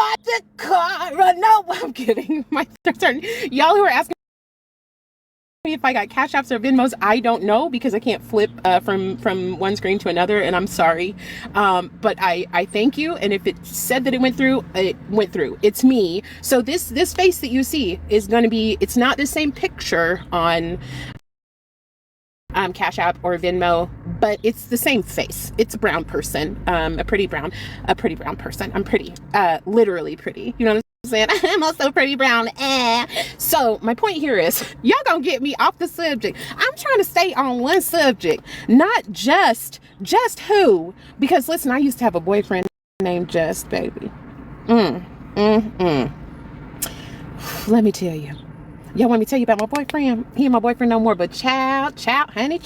bought the car. No, I'm kidding. My turn. Y'all who are asking me if I got Cash Apps or Venmos, I don't know because I can't flip from one screen to another, and I'm sorry. But I thank you. And if it said that it went through, it went through. It's me. So this face that you see is going to be. It's not the same picture on Cash App or Venmo, but it's the same face. It's a brown person, a pretty brown person. I'm pretty, literally pretty. You know what I'm saying? I'm also pretty brown. So my point here is, y'all gonna get me off the subject. I'm trying to stay on one subject, not just who. Because listen, I used to have a boyfriend named Just, baby. Let me tell you. Y'all want me to tell you about my boyfriend? He ain't my boyfriend no more, but child, honey,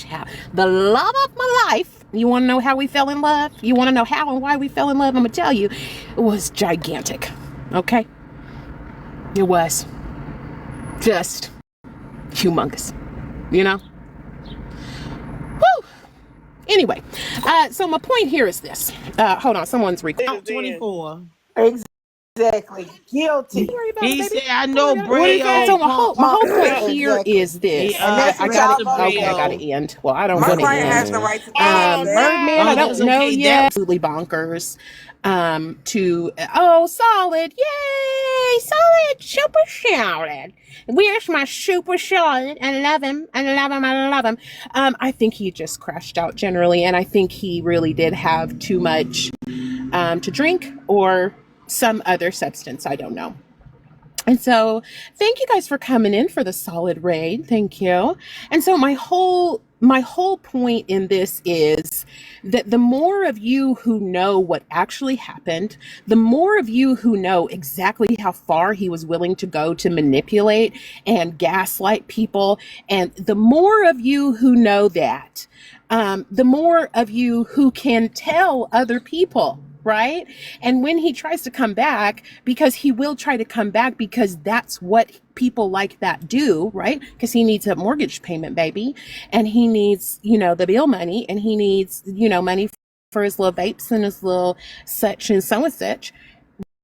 the love of my life. You want to know how we fell in love? You want to know how and why we fell in love? I'm going to tell you. It was gigantic. Okay? It was. Just humongous. You know? Woo! Anyway, so my point here is this. Hold on, someone's recording. 24. Exactly. Guilty. He said, I know Braille. So my whole point here is this. I gotta end. Well, I don't My want to client has end. the right to Birdman, I don't know yet. Absolutely bonkers. Solid. Yay! Solid. Super solid. Where's my super solid? I love him. I think he just crashed out generally, and I think he really did have too much to drink or some other substance. I don't know. And so thank you guys for coming in for the solid raid. Thank you. And so my whole point in this is that the more of you who know what actually happened, the more of you who know exactly how far he was willing to go to manipulate and gaslight people, and the more of you who know that, the more of you who can tell other people, right? And when he tries to come back, because he will try to come back because that's what people like that do, right? Because he needs a mortgage payment, baby. And he needs, the bill money, and he needs, money for his little vapes and his little such and so and such.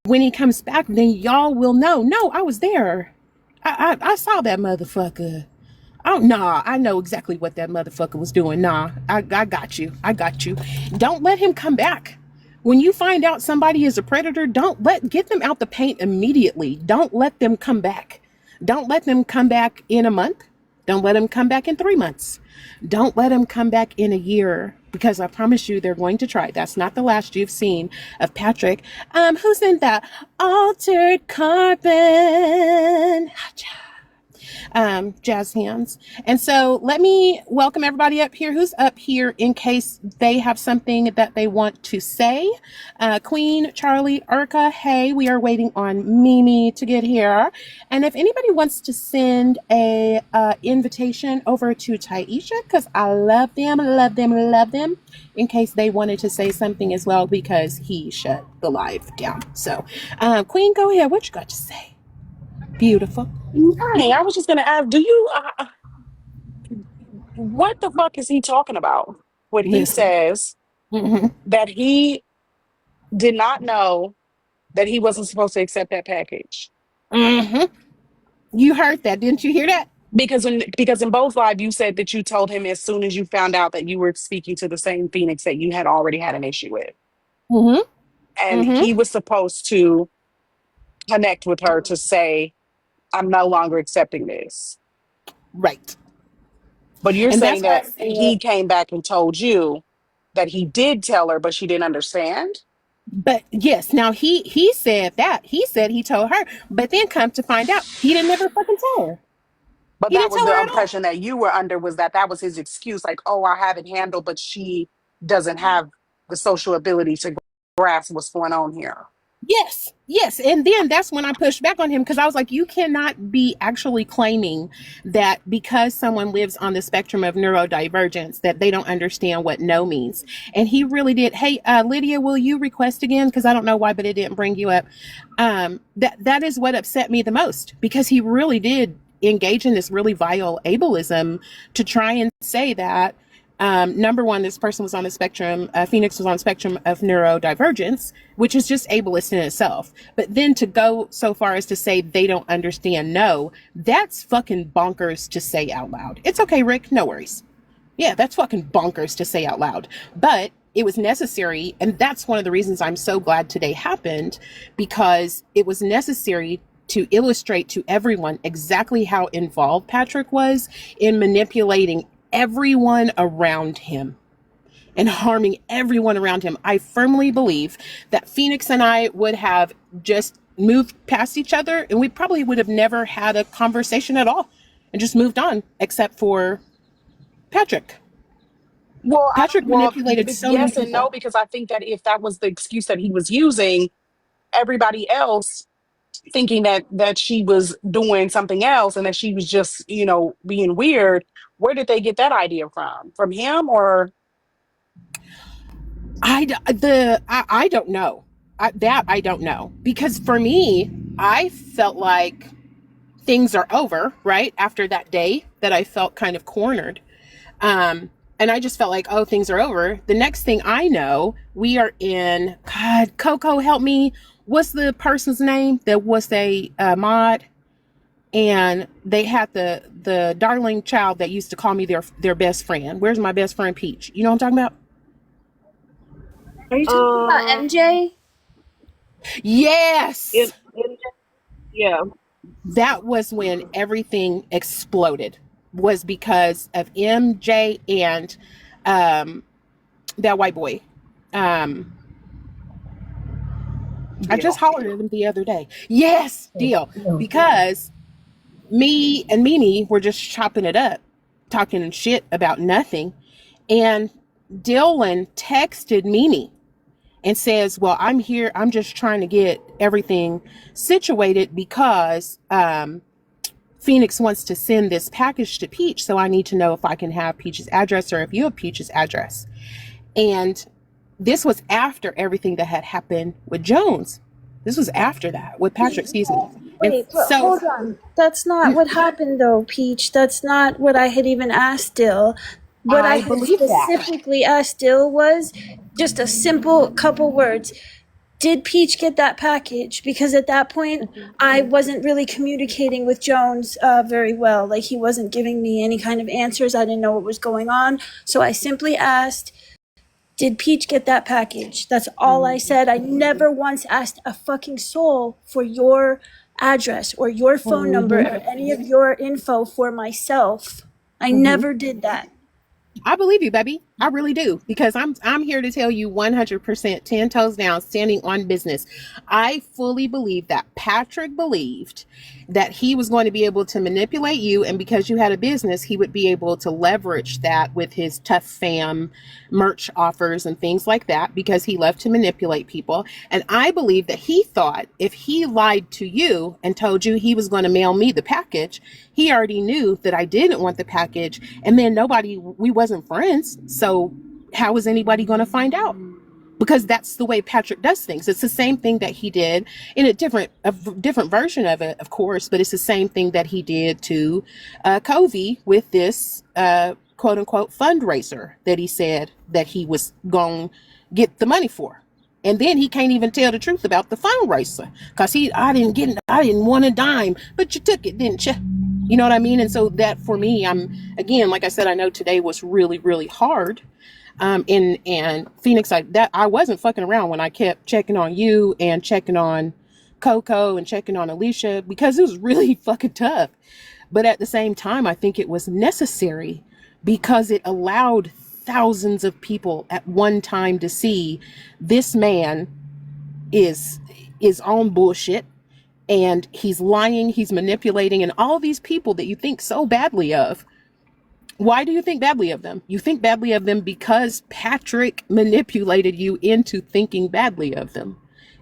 When he comes back, then y'all will know, no, I was there. I saw that motherfucker. Oh, nah, I know exactly what that motherfucker was doing. Nah, I got you. Don't let him come back. When you find out somebody is a predator, get them out the paint immediately. Don't let them come back. Don't let them come back in a month. Don't let them come back in 3 months. Don't let them come back in a year, because I promise you they're going to try. That's not the last you've seen of Patrick, who's in the altered carbon. Jazz hands. And so let me welcome everybody up here who's up here in case they have something that they want to say. Queen, Charlie, Urka, hey, we are waiting on Mimi to get here. And if anybody wants to send a invitation over to Taisha, because I love them, in case they wanted to say something as well, because he shut the live down. So, Queen, go ahead. What you got to say? Beautiful. Hey, I was just gonna ask, do you what the fuck is he talking about when he Listen. says that he did not know that he wasn't supposed to accept that package? You heard that, didn't you hear that? Because in both live you said that you told him as soon as you found out that you were speaking to the same Phoenix that you had already had an issue with. And he was supposed to connect with her to say, I'm no longer accepting this. Right. But you're saying that he came back and told you that he did tell her, but she didn't understand? But yes, now he said that. He said he told her, but then come to find out, he didn't ever fucking tell her. But that was the impression that you were under, was that was his excuse, like, oh, I have it handled, but she doesn't have the social ability to grasp what's going on here. Yes. And then that's when I pushed back on him, because I was like, you cannot be actually claiming that because someone lives on the spectrum of neurodivergence that they don't understand what no means. And he really did. Hey, Lydia, will you request again? Because I don't know why, but it didn't bring you up. That is what upset me the most, because he really did engage in this really vile ableism to try and say that Number one, this person was on the spectrum, Phoenix was on the spectrum of neurodivergence, which is just ableist in itself. But then to go so far as to say they don't understand, no, that's fucking bonkers to say out loud. It's okay, Rick, no worries. Yeah, that's fucking bonkers to say out loud. But it was necessary, and that's one of the reasons I'm so glad today happened, because it was necessary to illustrate to everyone exactly how involved Patrick was in manipulating everyone around him and harming everyone around him. I firmly believe that Phoenix and I would have just moved past each other, and we probably would have never had a conversation at all and just moved on, except for Patrick. Well, Patrick manipulated so many yes and no, people. because I think that if that was the excuse that he was using, everybody else thinking that she was doing something else and that she was just, being weird. Where did they get that idea from? From him or? I don't know. I don't know. Because for me, I felt like things are over, right? After that day that I felt kind of cornered. And I just felt like, oh, things are over. The next thing I know, we are in, God, Coco, help me. What's the person's name that was a mod? And they had the darling child that used to call me their best friend. Where's my best friend, Peach? You know what I'm talking about? Are you talking about MJ? Yes. Yeah. That was when everything exploded, was because of MJ and that white boy. I just hollered at him the other day. Yes, deal. Because me and Mimi were just chopping it up, talking shit about nothing. And Dylan texted Mimi and says, well, I'm here. I'm just trying to get everything situated because Phoenix wants to send this package to Peach. So I need to know if I can have Peach's address or if you have Peach's address. And this was after everything that had happened with Jones. This was after that with Patrick, excuse me. Wait, but hold on. That's not what happened though, Peach. That's not what I had even asked Dill. What I had specifically asked Dill was just a simple couple words. Did Peach get that package? Because at that point, I wasn't really communicating with Jones very well. Like, he wasn't giving me any kind of answers. I didn't know what was going on. So I simply asked, did Peach get that package? That's all I said. I never once asked a fucking soul for your address or your phone number or any of your info for myself. I never did that. I believe you, baby. I really do, because I'm here to tell you 100%, 10 toes down, standing on business. I fully believe that Patrick believed that he was going to be able to manipulate you, and because you had a business, he would be able to leverage that with his Tough Fam merch offers and things like that, because he loved to manipulate people. And I believe that he thought if he lied to you and told you he was going to mail me the package, he already knew that I didn't want the package, and then we wasn't friends. So how was anybody going to find out? Because that's the way Patrick does things. It's the same thing that he did in a different version of it, of course, but it's the same thing that he did to Covey with this quote unquote fundraiser that he said that he was going to get the money for. And then he can't even tell the truth about the fundraiser because I didn't want a dime, but you took it, didn't you? You know what I mean? And so that for me, again, like I said, I know today was really, really hard. And Phoenix, I wasn't fucking around when I kept checking on you and checking on Coco and checking on Alicia, because it was really fucking tough. But at the same time, I think it was necessary because it allowed thousands of people at one time to see this man is on bullshit, and he's lying, he's manipulating, and all these people that you think so badly of. Why do you think badly of them? You think badly of them because Patrick manipulated you into thinking badly of them.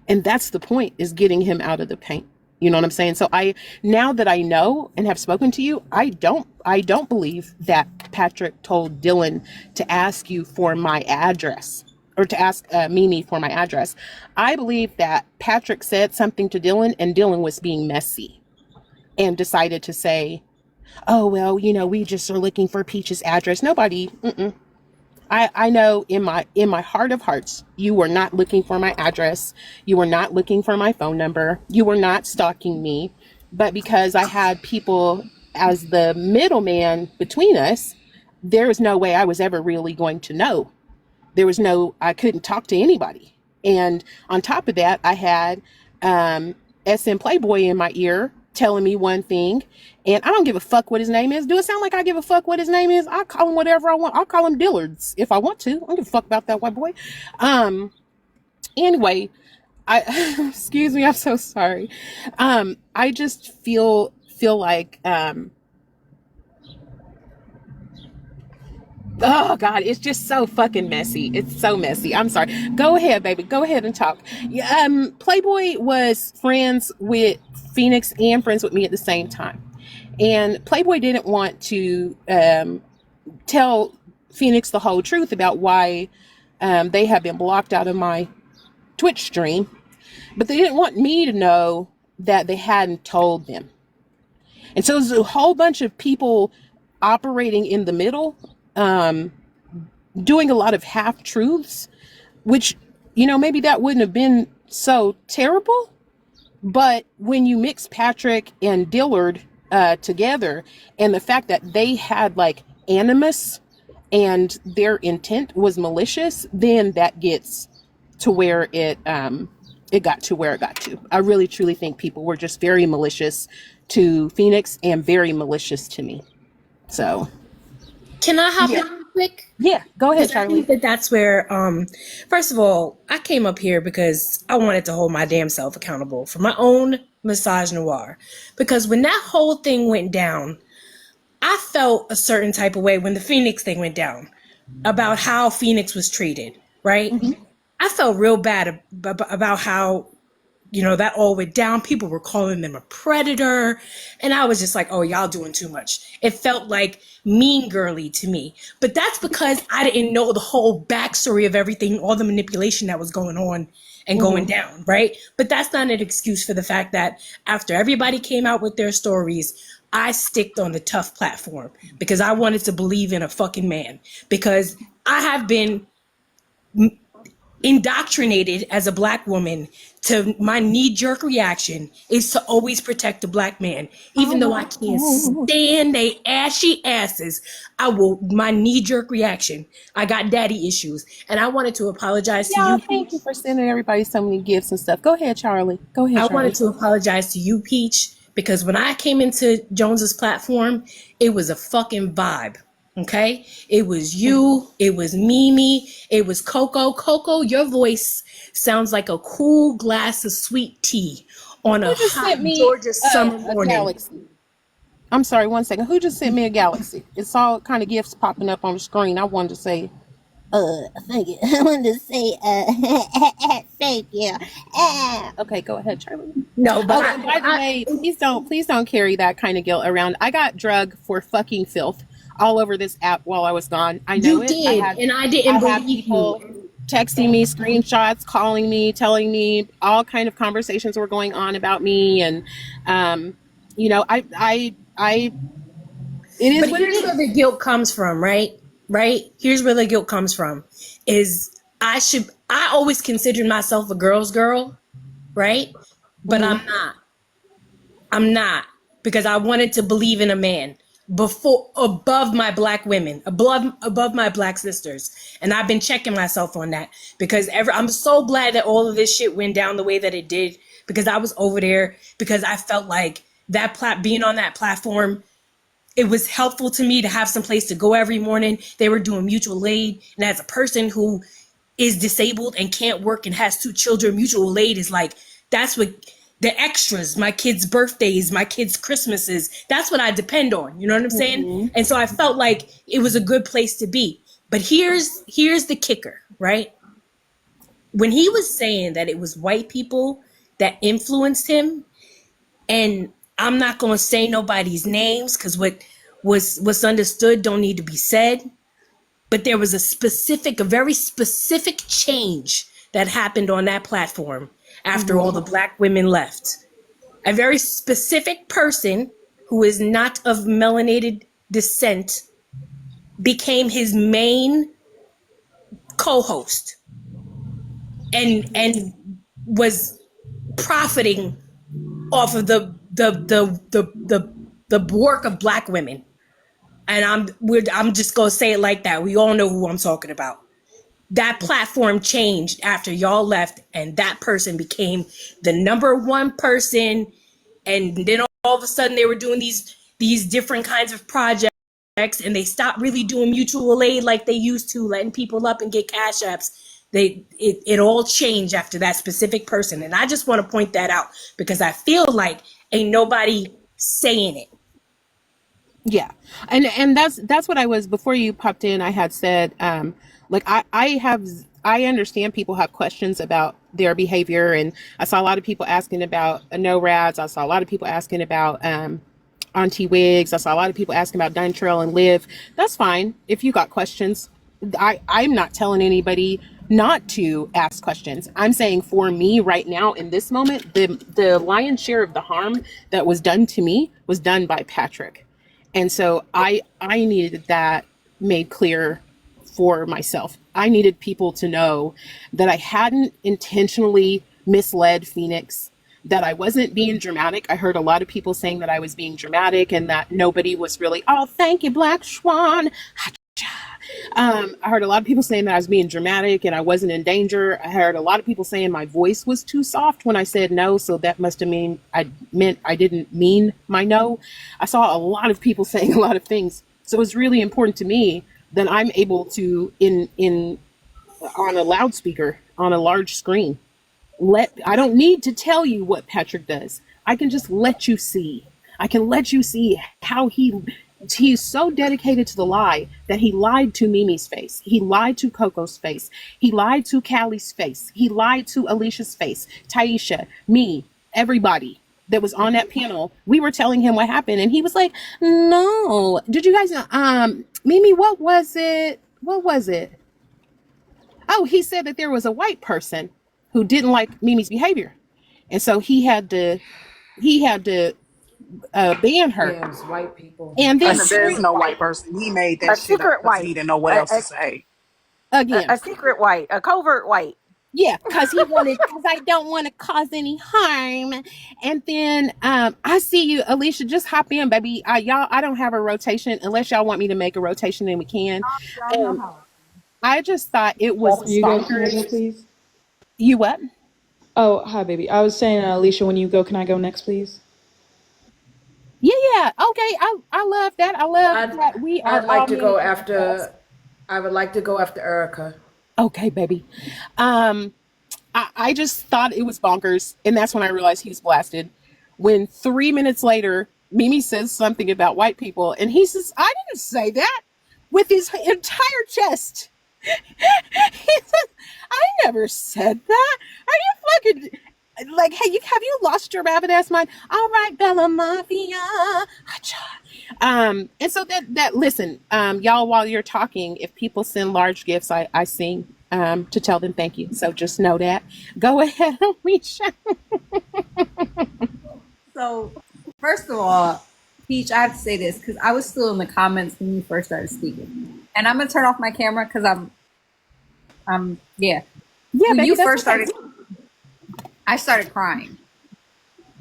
And that's the point, is getting him out of the paint. You know what I'm saying? So now that I know and have spoken to you, I don't believe that Patrick told Dylan to ask you for my address, or to ask Mimi for my address. I believe that Patrick said something to Dylan, and Dylan was being messy and decided to say, oh, well, we just are looking for Peach's address. Nobody, I know in my heart of hearts, you were not looking for my address. You were not looking for my phone number. You were not stalking me. But because I had people as the middleman between us, there was no way I was ever really going to know. I couldn't talk to anybody. And on top of that, I had SM Playboy in my ear telling me one thing, and I don't give a fuck what his name is. Do it sound like I give a fuck what his name is? I call him whatever I want. I'll call him Dillards if I want to. I don't give a fuck about that white boy. Anyway, excuse me, I'm so sorry. I just feel like oh God, it's just so fucking messy. It's so messy. I'm sorry. Go ahead, baby. Go ahead and talk. Playboy was friends with Phoenix and friends with me at the same time. And Playboy didn't want to tell Phoenix the whole truth about why they had been blocked out of my Twitch stream. But they didn't want me to know that they hadn't told them. And so there's a whole bunch of people operating in the middle, doing a lot of half truths, which, maybe that wouldn't have been so terrible. But when you mix Patrick and Dillard together, and the fact that they had like animus and their intent was malicious, then that gets to where it got to where it got to. I really truly think people were just very malicious to Phoenix and very malicious to me. So can I hop in real quick? Yeah, go ahead, 'Cause I Charlie. think that's where, first of all, I came up here because I wanted to hold my damn self accountable for my own misogynoir. Because when that whole thing went down, I felt a certain type of way when the Phoenix thing went down about how Phoenix was treated, right? Mm-hmm. I felt real bad about how, that all went down. People were calling them a predator. And I was just like, oh, y'all doing too much. It felt like mean girly to me. But that's because I didn't know the whole backstory of everything, all the manipulation that was going on and going down, right? But that's not an excuse for the fact that after everybody came out with their stories, I sticked on the tough platform because I wanted to believe in a fucking man. Because I have been indoctrinated as a Black woman to my knee-jerk reaction is to always protect the Black man. Even though I can't stand they ashy asses, my knee-jerk reaction. I got daddy issues. And I wanted to apologize to you. Thank you for sending everybody so many gifts and stuff. Go ahead, Charlie. Go ahead, Charlie. I wanted to apologize to you, Peach, because when I came into Jones's platform, it was a fucking vibe. Okay, it was you, it was Mimi, it was Coco. Coco, your voice sounds like a cool glass of sweet tea on a hot Georgia summer morning. Galaxy? I'm sorry, 1 second. Who just sent me a galaxy? It's all kind of gifts popping up on the screen. I wanted to say, thank you. I wanted to say, thank you. Okay, go ahead, Charlie. No, but by the way, please don't carry that kind of guilt around. I got drugged for fucking filth all over this app while I was gone. I know you did, and I didn't believe you. Texting me screenshots, calling me, telling me all kind of conversations were going on about me, and it is. But here's where the guilt comes from, right? Here's where the guilt comes from. Is I always considered myself a girl's girl, right? But I'm not because I wanted to believe in a man above my Black women, above my Black sisters. And I've been checking myself on that because I'm so glad that all of this shit went down the way that it did, because I was over there because I felt like being on that platform, it was helpful to me to have some place to go every morning. They were doing mutual aid. And as a person who is disabled and can't work and has 2 children, mutual aid is like, that's what the extras, my kids' birthdays, my kids' Christmases, that's what I depend on. You know what I'm saying? And so I felt like it was a good place to be. But here's the kicker, right? When he was saying that it was white people that influenced him, and I'm not going to say nobody's names because what's understood don't need to be said, but there was a very specific change that happened on that platform after all the Black women left. A very specific person who is not of melanated descent became his main co-host and was profiting off of the work of Black women. And I'm just gonna say it like that. We all know who I'm talking about. That platform changed after y'all left, and that person became the number one person. And then all of a sudden they were doing these different kinds of projects, and they stopped really doing mutual aid like they used to, letting people up and get cash apps. It all changed after that specific person. And I just want to point that out because I feel like ain't nobody saying it. Yeah. And that's what I was, before you popped in, I had said, like, I understand people have questions about their behavior, and I saw a lot of people asking about no rads. I saw a lot of people asking about Auntie Wigs. I saw a lot of people asking about Dintrell and Liv. That's fine if you got questions. I'm not telling anybody not to ask questions. I'm saying for me right now in this moment, the lion's share of the harm that was done to me was done by Patrick. And so I needed that made clear for myself. I needed people to know that I hadn't intentionally misled Phoenix, that I wasn't being dramatic. I heard a lot of people saying that I was being dramatic and that nobody was really, oh, thank you, Black Swan. I heard a lot of people saying that I was being dramatic and I wasn't in danger. I heard a lot of people saying my voice was too soft when I said no, so that must have meant I didn't mean my no. I saw a lot of people saying a lot of things. So it's really important to me that I'm able to, on a loudspeaker, on a large screen, I don't need to tell you what Patrick does. I can just let you see. I can let you see how he's so dedicated to the lie that he lied to Mimi's face. He lied to Coco's face. He lied to Callie's face. He lied to Alicia's face, Taisha, me, everybody that was on that panel. We were telling him what happened and he was like, no. Did you guys know, Mimi, what was it? Oh, he said that there was a white person who didn't like Mimi's behavior. And so he had to ban her. Yeah, it was white people. And then There's no white person. He made that A shit up secret 'cause white. he didn't know what else to say. again, A secret white, a covert white. yeah, because I don't want to cause any harm. And then I see you, Alicia, just hop in, baby. Y'all, I don't have a rotation unless y'all want me to make a rotation, then we can. I just thought it was After you go, can I bonkers. go, please? You what? Oh, hi, baby. I was saying, Alicia, when you go, can I go next, please? Yeah. Okay. I love that. I love that we are I'd like all to go managing after. I would like to go after Erica. Okay, baby. I just thought it was bonkers, and that's when I realized he was blasted. When 3 minutes later, Mimi says something about white people, and he says, "I didn't say that," with his entire chest. He says, "I never said that. Are you fucking like, hey, have you lost your rabbit ass mind?" All right, Bella Mafia. And so that listen, y'all, while you're talking, if people send large gifts, I sing to tell them thank you. So just know that. Go ahead, Alicia. So, first of all, Peach, I have to say this because I was still in the comments when you first started speaking, and I'm gonna turn off my camera because yeah. Yeah, When baby, you that's first okay. started, I started crying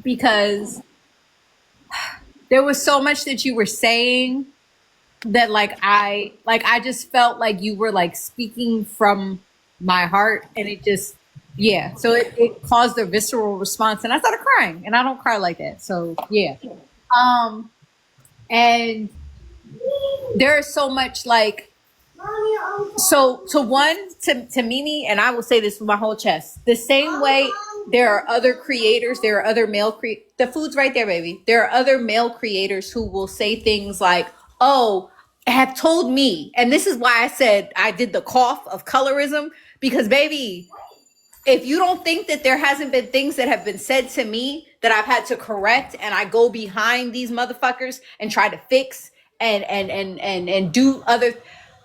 because there was so much that you were saying that I just felt like you were like speaking from my heart, and it just, yeah. So it caused a visceral response, and I started crying, and I don't cry like that. So yeah. And there is so much like, so to Mimi, and I will say this with my whole chest, the same way there are other creators, there are other the food's right there, baby. There are other male creators who will say things like, oh, have told me. And this is why I said I did the cough of colorism, because baby, if you don't think that there hasn't been things that have been said to me that I've had to correct, and I go behind these motherfuckers and try to fix and do other,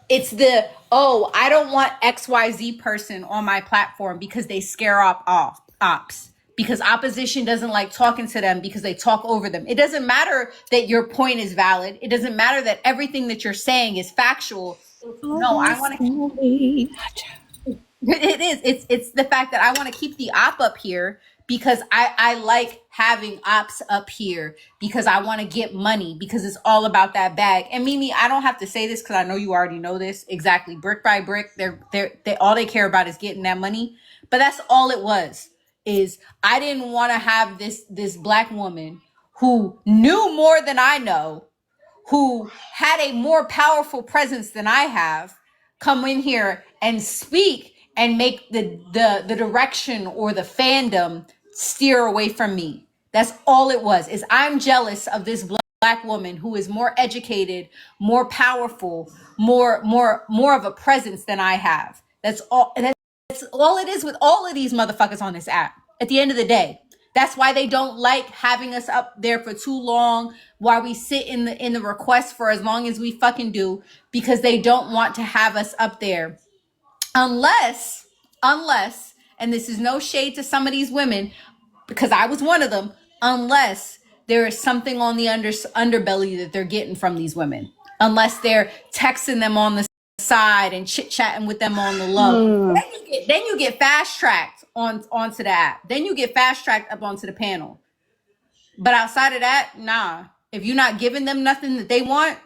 it's the, oh, I don't want XYZ person on my platform because they scare ops, because opposition doesn't like talking to them because they talk over them. It doesn't matter that your point is valid. It doesn't matter that everything that you're saying is factual. No, I want to It is. It's the fact that I want to keep the op up here because I like having ops up here because I want to get money because it's all about that bag. And Mimi, I don't have to say this because I know you already know this exactly. Brick by brick, they all they care about is getting that money. But that's all it was. Is I didn't want to have this black woman who knew more than I know, who had a more powerful presence than I have, come in here and speak and make the direction or the fandom steer away from me. That's all it was. Is I'm jealous of this black woman who is more educated, more powerful, more of a presence than I have. That's all it is with all of these motherfuckers on this app. At the end of the day, that's why they don't like having us up there for too long, why we sit in the request for as long as we fucking do, because they don't want to have us up there. Unless, and this is no shade to some of these women, because I was one of them, unless there is something on the underbelly that they're getting from these women. Unless they're texting them on the side and chit-chatting with them on the low. Then you get fast-tracked onto the app. Then you get fast-tracked up onto the panel. But outside of that, nah. If you're not giving them nothing that they want,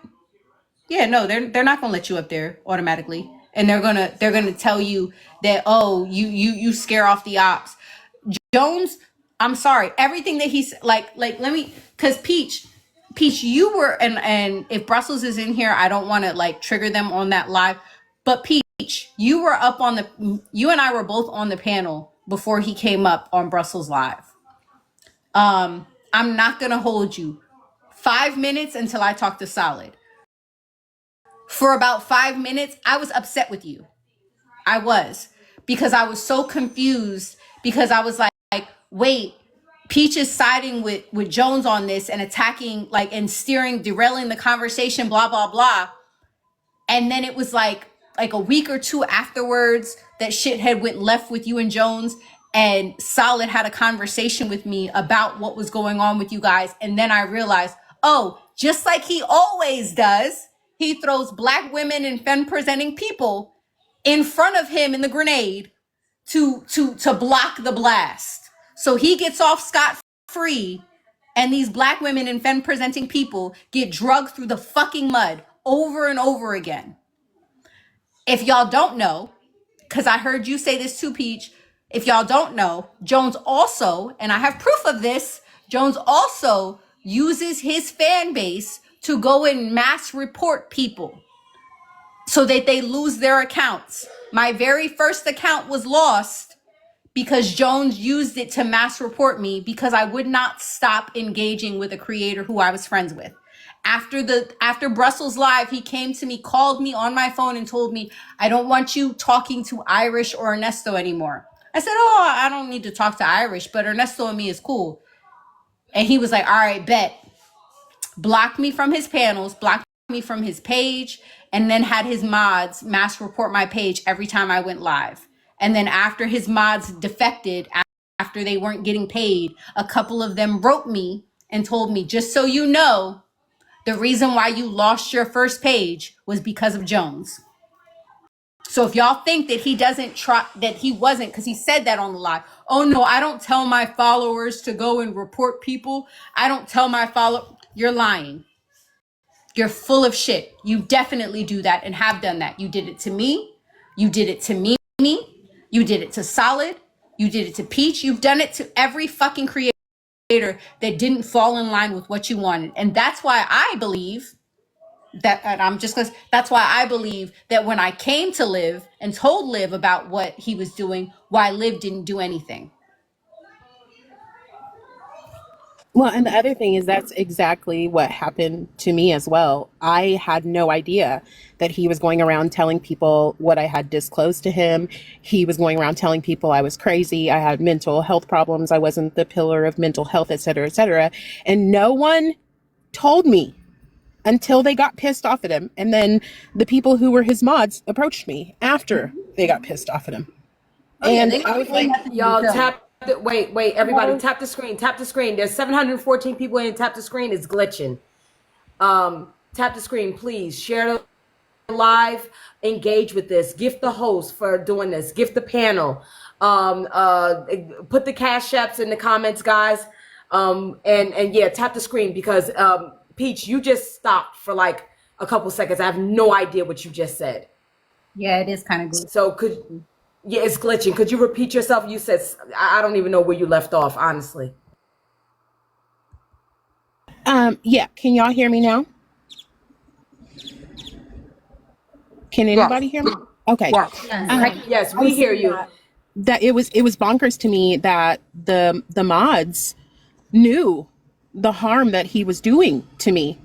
yeah, no, they're not gonna let you up there automatically. And they're gonna tell you that, oh, you scare off the ops. Jones, I'm sorry, everything that he's like let me, because Peach, you were, and if Brussels is in here, I don't want to like trigger them on that live, but Peach, you were up on you and I were both on the panel before he came up on Brussels Live. I'm not gonna hold you 5 minutes until I talk to Solid. For about 5 minutes, I was upset with you. I was, because I was so confused, because I was like, wait, Peach is siding with Jones on this and attacking, like, and derailing the conversation, blah, blah, blah. And then it was like a week or two afterwards that shit had went left with you and Jones, and Solid had a conversation with me about what was going on with you guys. And then I realized, oh, just like he always does, he throws black women and femme-presenting people in front of him in the grenade to block the blast. So he gets off scot-free, and these black women and femme-presenting people get drugged through the fucking mud over and over again. If y'all don't know, because I heard you say this too, Peach, if y'all don't know, Jones also, and I have proof of this, Jones also uses his fan base to go and mass report people so that they lose their accounts. My very first account was lost because Jones used it to mass report me because I would not stop engaging with a creator who I was friends with. After Brussels Live, he came to me, called me on my phone and told me, I don't want you talking to Irish or Ernesto anymore. I said, oh, I don't need to talk to Irish, but Ernesto and me is cool. And he was like, all right, bet. Blocked me from his panels, blocked me from his page, and then had his mods mass report my page every time I went live. And then after his mods defected, after they weren't getting paid, a couple of them wrote me and told me, just so you know, the reason why you lost your first page was because of Jones. So if y'all think that he doesn't try, that he wasn't, because he said that on the live. Oh no, I don't tell my followers to go and report people. I don't tell my You're lying. You're full of shit. You definitely do that and have done that. You did it to me. You did it to Mimi. You did it to Solid. You did it to Peach. You've done it to every fucking creator that didn't fall in line with what you wanted. And that's why I believe that, and that's why I believe that when I came to Liv and told Liv about what he was doing, why Liv didn't do anything. Well, and the other thing is that's exactly what happened to me as well. I had no idea that he was going around telling people what I had disclosed to him. He was going around telling people I was crazy. I had mental health problems. I wasn't the pillar of mental health, et cetera, et cetera. And no one told me until they got pissed off at him. And then the people who were his mods approached me after they got pissed off at him. And I was like, y'all wait, everybody, tap the screen. There's 714 people in. Tap the screen. It's glitching. Tap the screen, please. Share live, engage with this. Gift the host for doing this. Gift the panel. Put the cash apps in the comments, guys. And yeah, tap the screen because Peach, you just stopped for like a couple seconds. I have no idea what you just said. Yeah, it is kind of good. So it's glitching. Could you repeat yourself? You said I don't even know where you left off, honestly. Yeah, can y'all hear me now? Can anybody hear me? Okay. Yes, we hear you. That it was bonkers to me that the mods knew the harm that he was doing to me.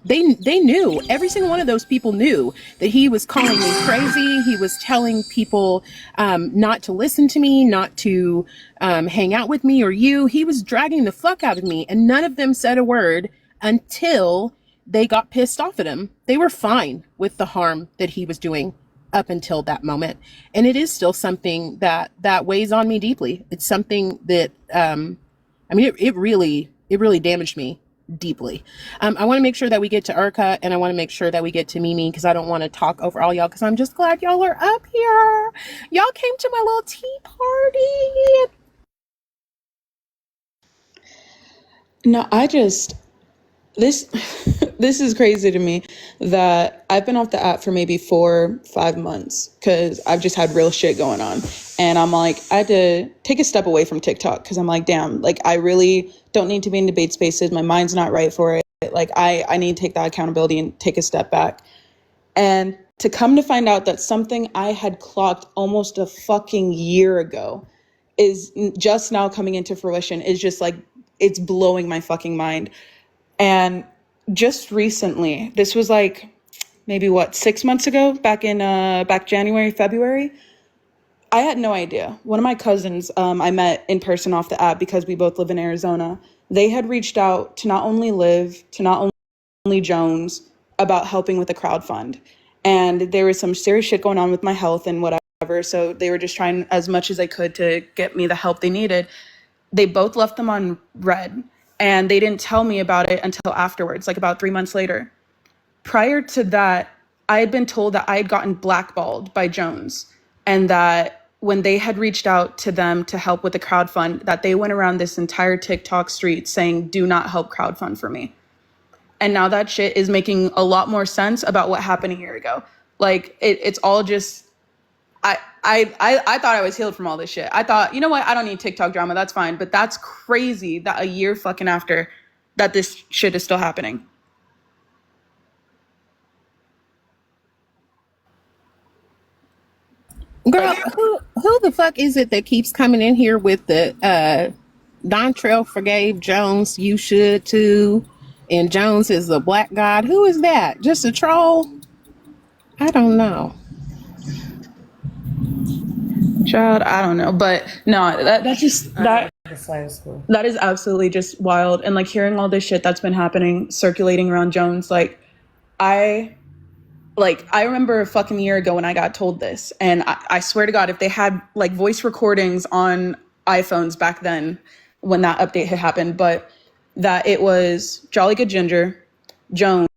They knew, every single one of those people knew that he was calling me crazy. He was telling people not to listen to me, not to hang out with me or you. He was dragging the fuck out of me, and none of them said a word until they got pissed off at him. They were fine with the harm that he was doing up until that moment. And it is still something that weighs on me deeply. It's something that, it really damaged me deeply. I want to make sure that we get to Urka, and I want to make sure that we get to Mimi, because I don't want to talk over all y'all, because I'm just glad y'all are up here. Y'all came to my little tea party. No, this this is crazy to me that I've been off the app for maybe 4-5 months because I've just had real shit going on. And I'm like, I had to take a step away from TikTok because I'm like, damn, like I really don't need to be in debate spaces. My mind's not right for it. Like I need to take that accountability and take a step back. And to come to find out that something I had clocked almost a fucking year ago is just now coming into fruition is just like, it's blowing my fucking mind. And just recently, this was like maybe 6 months ago, back January, February, I had no idea. One of my cousins I met in person off the app because we both live in Arizona. They had reached out to not only Liv, to not only Jones about helping with the crowd fund. And there was some serious shit going on with my health and whatever. So they were just trying as much as they could to get me the help they needed. They both left them on red. And they didn't tell me about it until afterwards, like about 3 months later. Prior to that, I had been told that I had gotten blackballed by Jones, and that when they had reached out to them to help with the crowdfund, that they went around this entire TikTok street saying, do not help crowdfund for me. And now that shit is making a lot more sense about what happened a year ago. Like it's all just, I thought I was healed from all this shit. I thought, you know what? I don't need TikTok drama. That's fine. But that's crazy that a year fucking after that this shit is still happening. Girl, who the fuck is it that keeps coming in here with the Dontrell forgave Jones, you should too, and Jones is a black god? Who is that? Just a troll? I don't know. Child, I don't know, but no, that's just that is absolutely just wild. And like hearing all this shit that's been happening, circulating around Jones, like I remember a fucking year ago when I got told this, and I swear to God, if they had like voice recordings on iPhones back then when that update had happened, but that it was Jolly Good Ginger, Jones,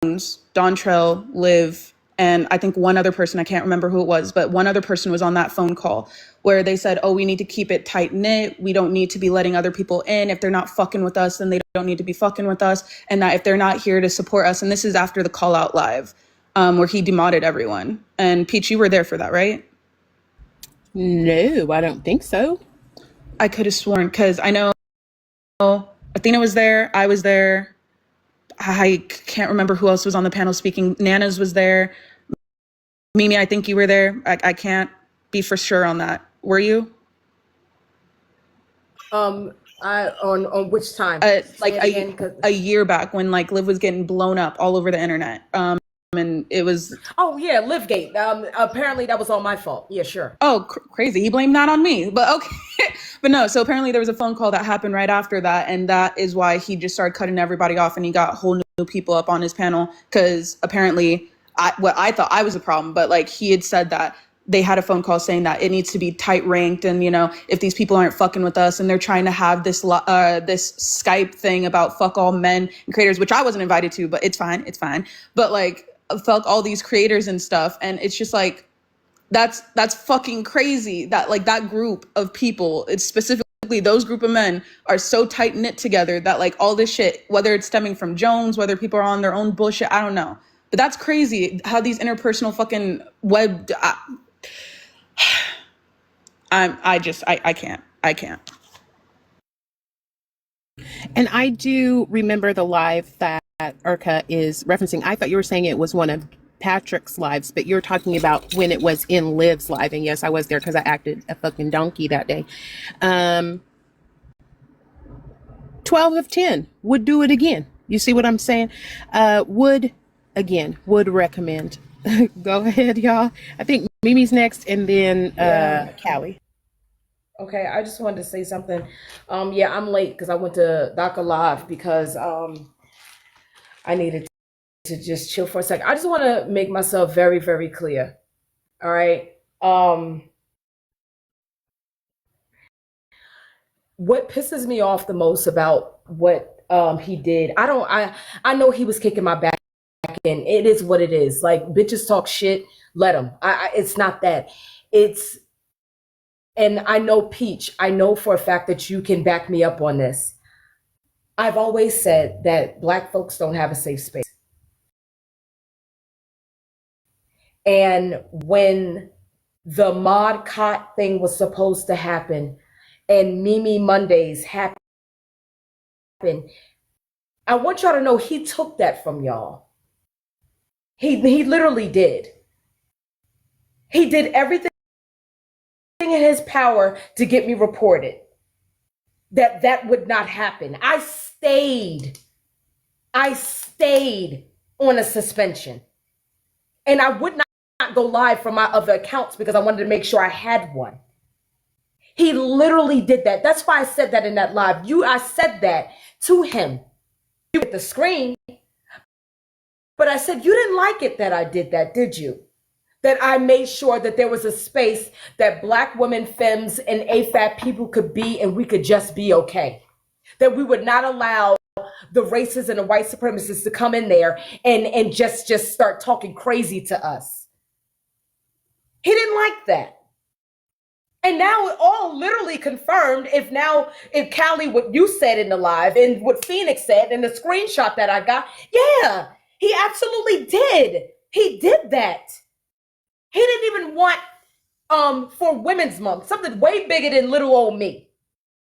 Dontrell, Liv, and I think one other person, I can't remember who it was, but one other person was on that phone call where they said, oh, we need to keep it tight knit. We don't need to be letting other people in. If they're not fucking with us, then they don't need to be fucking with us. And that if they're not here to support us, and this is after the call out live, where he demoted everyone. And Peach, you were there for that, right? No, I don't think so. I could have sworn, because I know Athena was there. I was there. I can't remember who else was on the panel speaking. Nana's was there. Mimi, I think you were there. I can't be for sure on that. Were you? On which time? Like a year back when like Liv was getting blown up all over the internet. And it was. Oh yeah, Livgate. Apparently that was all my fault. Yeah, sure. Oh, crazy. He blamed that on me, but okay. But no, so apparently there was a phone call that happened right after that. And that is why he just started cutting everybody off, and he got whole new people up on his panel. Cause apparently I thought I was a problem, but like he had said that they had a phone call saying that it needs to be tight ranked. And, you know, if these people aren't fucking with us, and they're trying to have this Skype thing about fuck all men and creators, which I wasn't invited to, but it's fine. But like, fuck all these creators and stuff. And it's just like, that's fucking crazy that like that group of people, it's specifically those group of men, are so tight knit together that like all this shit, whether it's stemming from Jones, whether people are on their own bullshit, I don't know. But that's crazy how these interpersonal fucking I can't. And I do remember the live that Urka is referencing. I thought you were saying it was one of Patrick's lives, but you're talking about when it was in Liv's live. And yes, I was there because I acted a fucking donkey that day. 12 of 10 would do it again. You see what I'm saying? Would recommend. Go ahead, y'all. I think Mimi's next, and then Callie. Okay, I just wanted to say something. Yeah, I'm late because I went to DACA Live because I needed to just chill for a second. I just want to make myself very, very clear. All right. What pisses me off the most about what he did, I know he was kicking my back in. It is what it is. Like, bitches talk shit, let them. It's not that. And I know, Peach, I know for a fact that you can back me up on this. I've always said that Black folks don't have a safe space. And when the Mod Cot thing was supposed to happen and Mimi Mondays happened, I want y'all to know he took that from y'all. He literally did. He did everything in his power to get me reported. That would not happen. I stayed on a suspension. And I would not go live from my other accounts because I wanted to make sure I had one. He literally did that. That's why I said that in that live. I said that to him. You hit the screen. But I said, you didn't like it that I did that, did you? That I made sure that there was a space that Black women, femmes, and AFAB people could be, and we could just be okay. That we would not allow the racists and the white supremacists to come in there and just start talking crazy to us. He didn't like that. And now it all literally confirmed if Callie, what you said in the live and what Phoenix said in the screenshot that I got, yeah, he absolutely did. He did that. He didn't even want for Women's Month, something way bigger than little old me.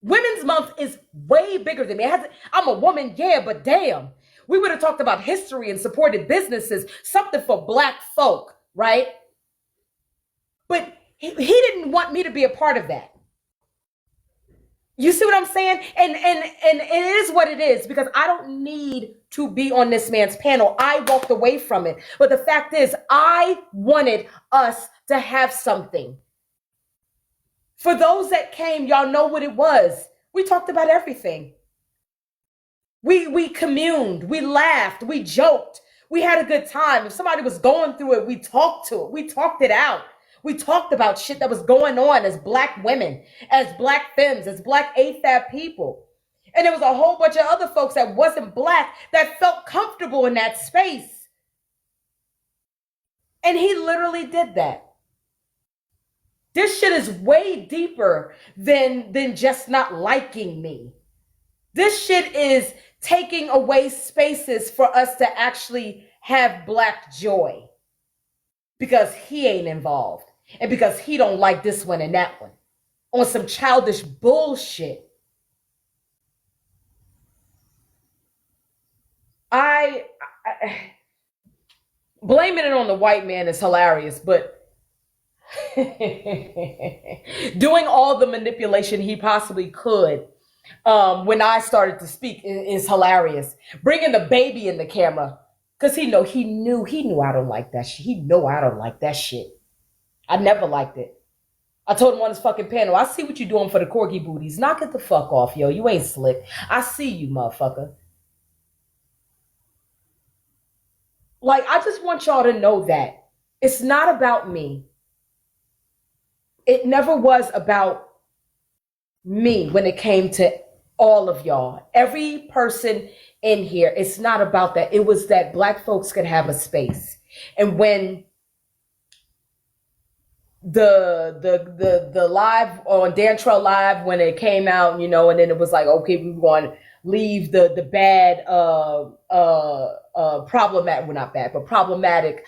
Women's Month is way bigger than me. I'm a woman, yeah, but damn. We would have talked about history and supported businesses, something for Black folk, right? But he didn't want me to be a part of that. You see what I'm saying? And it is what it is, because I don't need to be on this man's panel. I walked away from it. But the fact is, I wanted us to have something. For those that came, y'all know what it was. We talked about everything. We communed, we laughed, we joked, we had a good time. If somebody was going through it, we talked to it. We talked it out. We talked about shit that was going on as Black women, as Black femmes, as Black AFAB people. And there was a whole bunch of other folks that wasn't Black that felt comfortable in that space. And he literally did that. This shit is way deeper than just not liking me. This shit is taking away spaces for us to actually have Black joy. Because he ain't involved. And because he don't like this one and that one. On some childish bullshit. I blaming it on the white man is hilarious, but doing all the manipulation he possibly could when I started to speak is hilarious. Bringing the baby in the camera, because he knew I don't like that shit. He know I don't like that shit. I never liked it. I told him on his fucking panel, I see what you're doing for the corgi booties. Knock it the fuck off, yo. You ain't slick. I see you, motherfucker. Like, I just want y'all to know that it's not about me. It never was about me when it came to all of y'all. Every person in here, it's not about that. It was that Black folks could have a space. And when the live on Dantrell Live, when it came out, and then it was like, okay, we want to leave the bad problematic, well, not bad, but problematic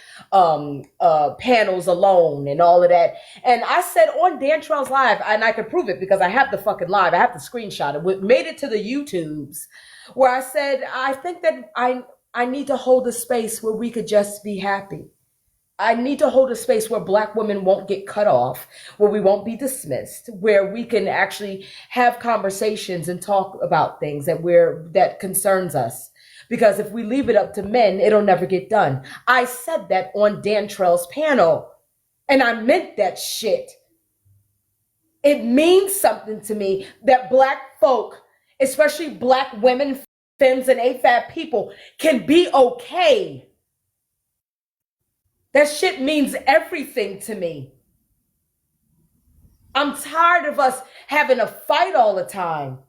panels alone and all of that. And I said on Dantrell's Live, and I could prove it because I have the fucking live, I have the screenshot, it made it to the YouTubes, where I said, I think that I need to hold a space where we could just be happy. I need to hold a space where Black women won't get cut off, where we won't be dismissed, where we can actually have conversations and talk about things that concerns us. Because if we leave it up to men, it'll never get done. I said that on Dantrell's panel, and I meant that shit. It means something to me that Black folk, especially Black women, femmes, and AFAB people, can be okay. That shit means everything to me. I'm tired of us having a fight all the time.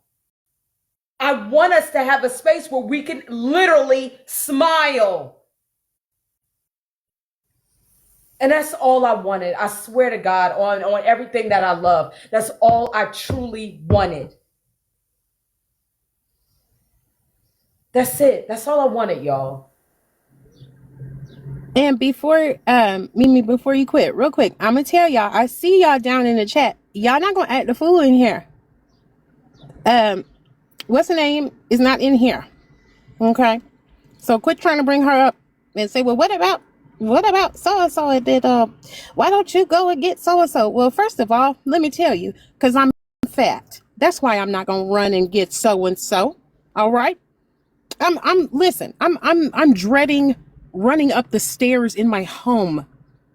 I want us to have a space where we can literally smile. And that's all I wanted. I swear to God, on everything that I love. That's all I truly wanted. That's it. That's all I wanted, y'all. And before Mimi, before you quit, real quick, I'm gonna tell y'all, I see y'all down in the chat. Y'all not gonna act the fool in here. What's her name is not in here. Okay. So quit trying to bring her up and say, well, what about so-and-so and did why don't you go and get so-and-so? Well, first of all, let me tell you, because I'm fat. That's why I'm not gonna run and get so-and-so. All right. I'm dreading running up the stairs in my home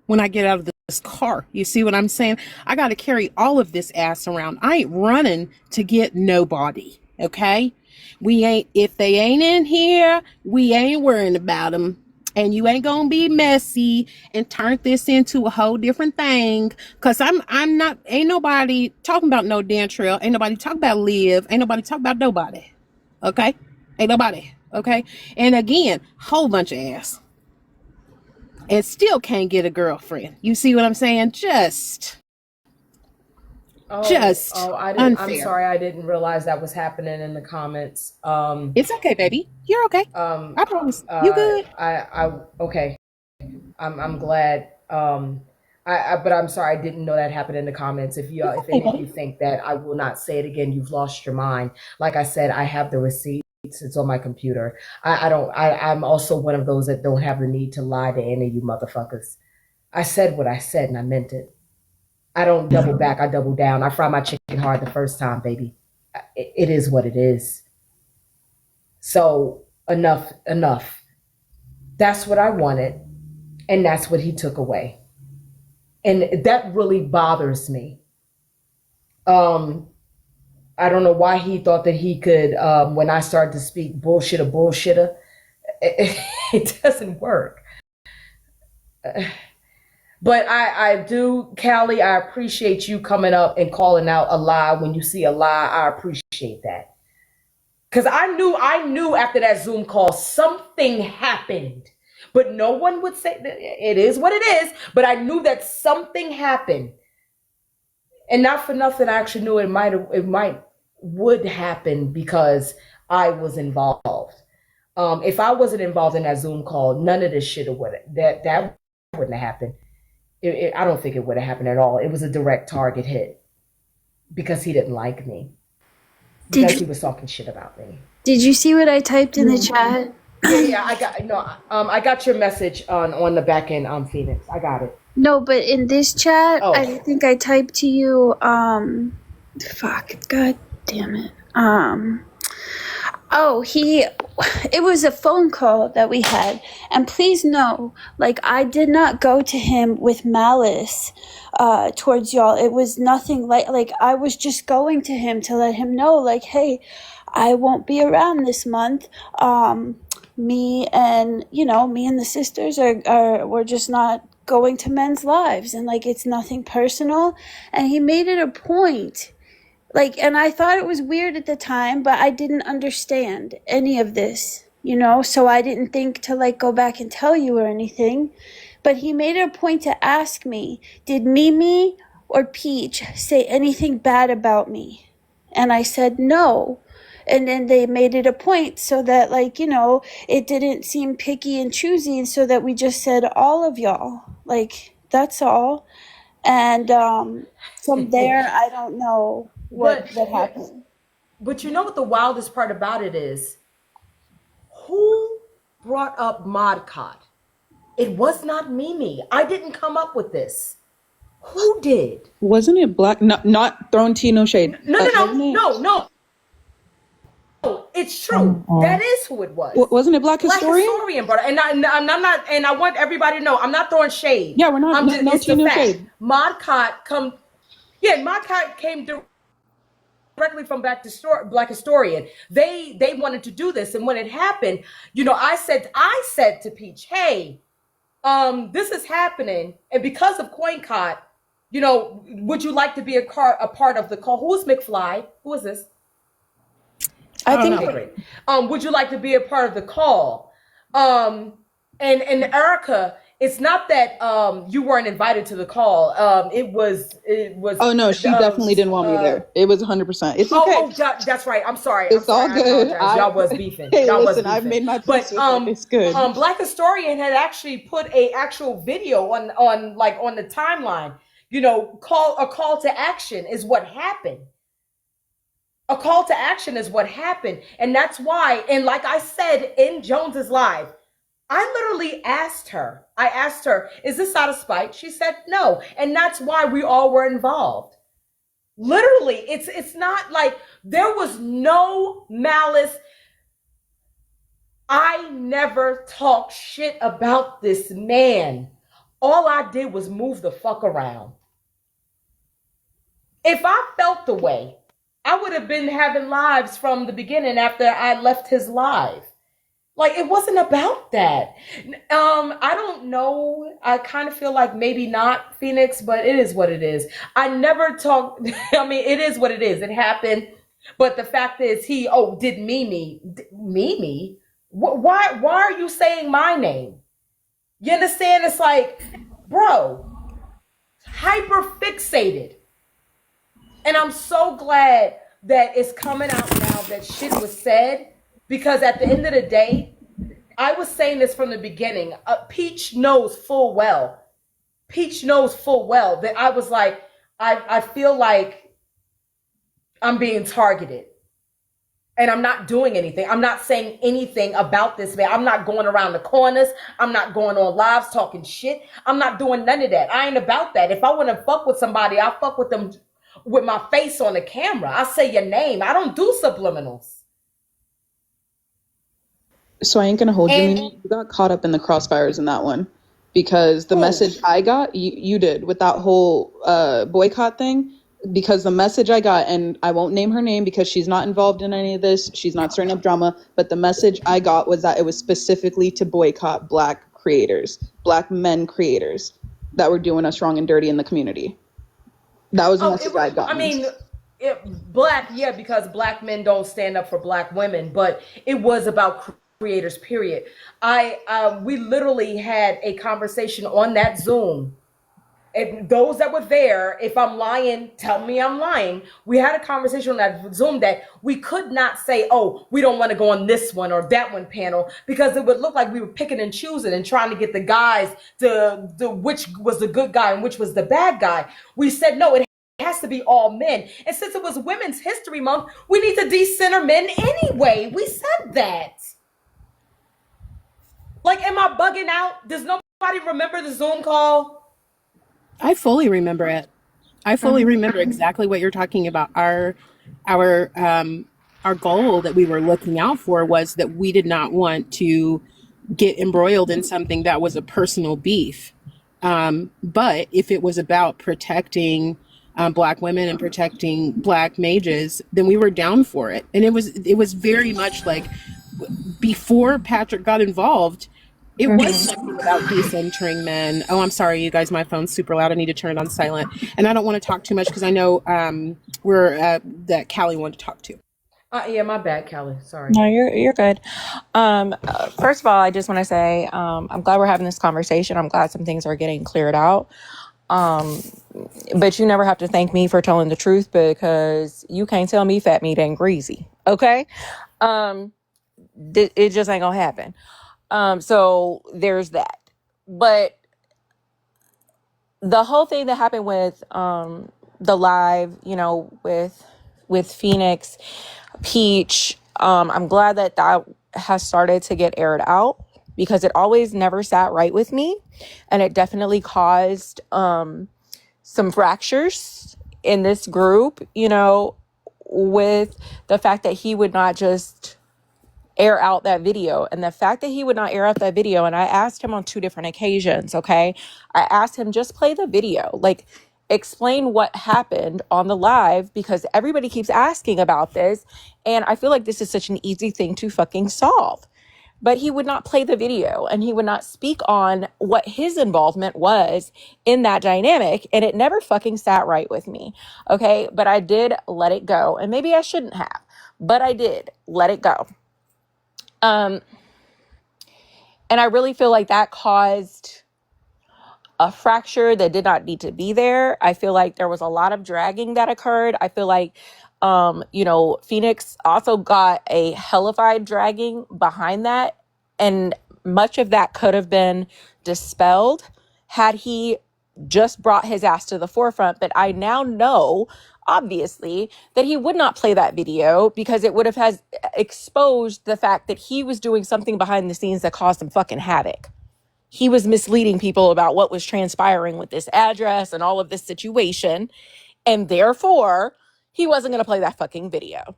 when I get out of this car. You see what I'm saying? I got to carry all of this ass around. I ain't running to get nobody. Okay. If they ain't in here, we ain't worrying about them. And you ain't gonna be messy and turn this into a whole different thing. Cause ain't nobody talking about no Dantrell. Ain't nobody talking about Liv. Ain't nobody talking about nobody. Okay. Ain't nobody. Okay. And again, whole bunch of ass. And still can't get a girlfriend. You see what I'm saying? Just unfair. I'm sorry, I didn't realize that was happening in the comments. It's okay, baby. You're okay. I promise. You good? Okay. I'm glad. But I'm sorry, I didn't know that happened in the comments. If any of you think that I will not say it again, you've lost your mind. Like I said, I have the receipt. It's on my computer. I'm also one of those that don't have the need to lie to any of you motherfuckers. I said what I said and I meant it. I don't double back. I double down. I fry my chicken hard the first time, baby. It is what it is. So enough. That's what I wanted. And that's what he took away. And that really bothers me. I don't know why he thought that he could, when I started to speak bullshitter, it doesn't work. But I do, Callie, I appreciate you coming up and calling out a lie. When you see a lie, I appreciate that. Because I knew after that Zoom call, something happened. But no one would say that it is what it is. But I knew that something happened. And not for nothing, I actually knew it would happen because I was involved. If I wasn't involved in that Zoom call, none of this shit that wouldn't have happened. I don't think it would have happened at all. It was a direct target hit because he didn't like me. Because he was talking shit about me. Did you see what I typed in the chat? Yeah, I got your message on the back end, Phoenix. I got it. No, but in this chat, I think I typed to you, god damn it. It was a phone call that we had. And please know, I did not go to him with malice towards y'all. It was nothing like I was just going to him to let him know, hey, I won't be around this month. Me and the sisters we're just not going to men's lives, and it's nothing personal. And he made it a point, and I thought it was weird at the time, but I didn't understand any of this, so I didn't think to like go back and tell you or anything. But he made it a point to ask me, did Mimi or Peach say anything bad about me? And I said no. And then they made it a point so that, like, it didn't seem picky and choosy, so that we just said all of y'all. Like, that's all. And from there, I don't know what happened. But you know what the wildest part about it is? Who brought up Mod Cot? It was not Mimi. I didn't come up with this. Who did? Wasn't it Black? Not throwing tea, no shade. No. It's true. That is who it was. Wasn't it Black Historian? Black Historian, brother. And I'm not. And I want everybody to know, I'm not throwing shade. Yeah, we're not. No tea, no shade. Mod Cot came directly from Black Historian. They wanted to do this, and when it happened, I said to Peach, hey, this is happening, and because of CoinCot, would you like to be a part of the call? Who is McFly? Who is this? I think. Great. Would you like to be a part of the call? And Erica, it's not that you weren't invited to the call. It was. Oh no, she definitely didn't want me there. It was 100%. It's okay. That's right. I'm sorry. It's all good. Y'all was beefing. Hey, Y'all listen, I've made my peace with it. It's good. Black Historian had actually put a actual video on the timeline. A call to action is what happened. A call to action is what happened. And that's why, and like I said in Jones's Live, I literally asked her, is this out of spite? She said no. And that's why we all were involved. Literally, it's not like there was no malice. I never talked shit about this man. All I did was move the fuck around. If I felt the way, I would have been having lives from the beginning after I left his live. Like, it wasn't about that. I don't know. I kind of feel like maybe not, Phoenix, but it is what it is. I never talked. I mean, it is what it is. It happened. But the fact is, did Mimi? Mimi? Why are you saying my name? You understand? It's like, bro, hyper fixated. And I'm so glad that it's coming out now that shit was said, because at the end of the day, I was saying this from the beginning. Peach knows full well that I was like, I feel like I'm being targeted. And I'm not doing anything. I'm not saying anything about this man. I'm not going around the corners. I'm not going on lives talking shit. I'm not doing none of that. I ain't about that. If I want to fuck with somebody, I'll fuck with them with my face on the camera. I say your name. I don't do subliminals. So I ain't gonna hold you. You got caught up in the crossfires in that one, because the message I got, you did with that whole boycott thing. Because the message I got, and I won't name her name because she's not involved in any of this, she's not stirring up drama, but the message I got was that it was specifically to boycott Black creators, Black men creators that were doing us wrong and dirty in the community. That was the message I got. I mean, because Black men don't stand up for Black women, but it was about creators, period. We literally had a conversation on that Zoom. And those that were there, if I'm lying, tell me I'm lying. We had a conversation on that Zoom that we could not say, oh, we don't want to go on this one or that one panel, because it would look like we were picking and choosing and trying to get the guys to which was the good guy and which was the bad guy. We said, no, it has to be all men. And since it was Women's History Month, we need to decenter men anyway. We said that. Like, am I bugging out? Does nobody remember the Zoom call? I fully remember it. I fully remember exactly what you're talking about. Our goal that we were looking out for was that we did not want to get embroiled in something that was a personal beef. But if it was about protecting Black women and protecting Black mages, then we were down for it. And it was very much like before Patrick got involved, it was something about decentering men. Oh, I'm sorry, you guys. My phone's super loud. I need to turn it on silent. And I don't want to talk too much because I know that Callie wanted to talk to. Yeah, my bad, Kelly. Sorry. No, you're good. First of all, I just want to say I'm glad we're having this conversation. I'm glad some things are getting cleared out. But you never have to thank me for telling the truth because you can't tell me fat meat ain't greasy. Okay, it just ain't gonna happen. So there's that. But the whole thing that happened with the live, with Phoenix, Peach, I'm glad that has started to get aired out because it always never sat right with me, and it definitely caused some fractures in this group, with the fact that he would not just air out that video. And the fact that he would not air out that video, and I asked him on 2 different occasions, okay? I asked him, just play the video. Like, explain what happened on the live because everybody keeps asking about this. And I feel like this is such an easy thing to fucking solve. But he would not play the video and he would not speak on what his involvement was in that dynamic. And it never fucking sat right with me. Okay. But I did let it go. And maybe I shouldn't have, but I did let it go. And I really feel like that caused a fracture that did not need to be there. I feel like there was a lot of dragging that occurred. I feel like, Phoenix also got a hellified dragging behind that. And much of that could have been dispelled had he just brought his ass to the forefront. But I now know, obviously, that he would not play that video because it would have exposed the fact that he was doing something behind the scenes that caused some fucking havoc. He was misleading people about what was transpiring with this address and all of this situation. And therefore, he wasn't going to play that fucking video.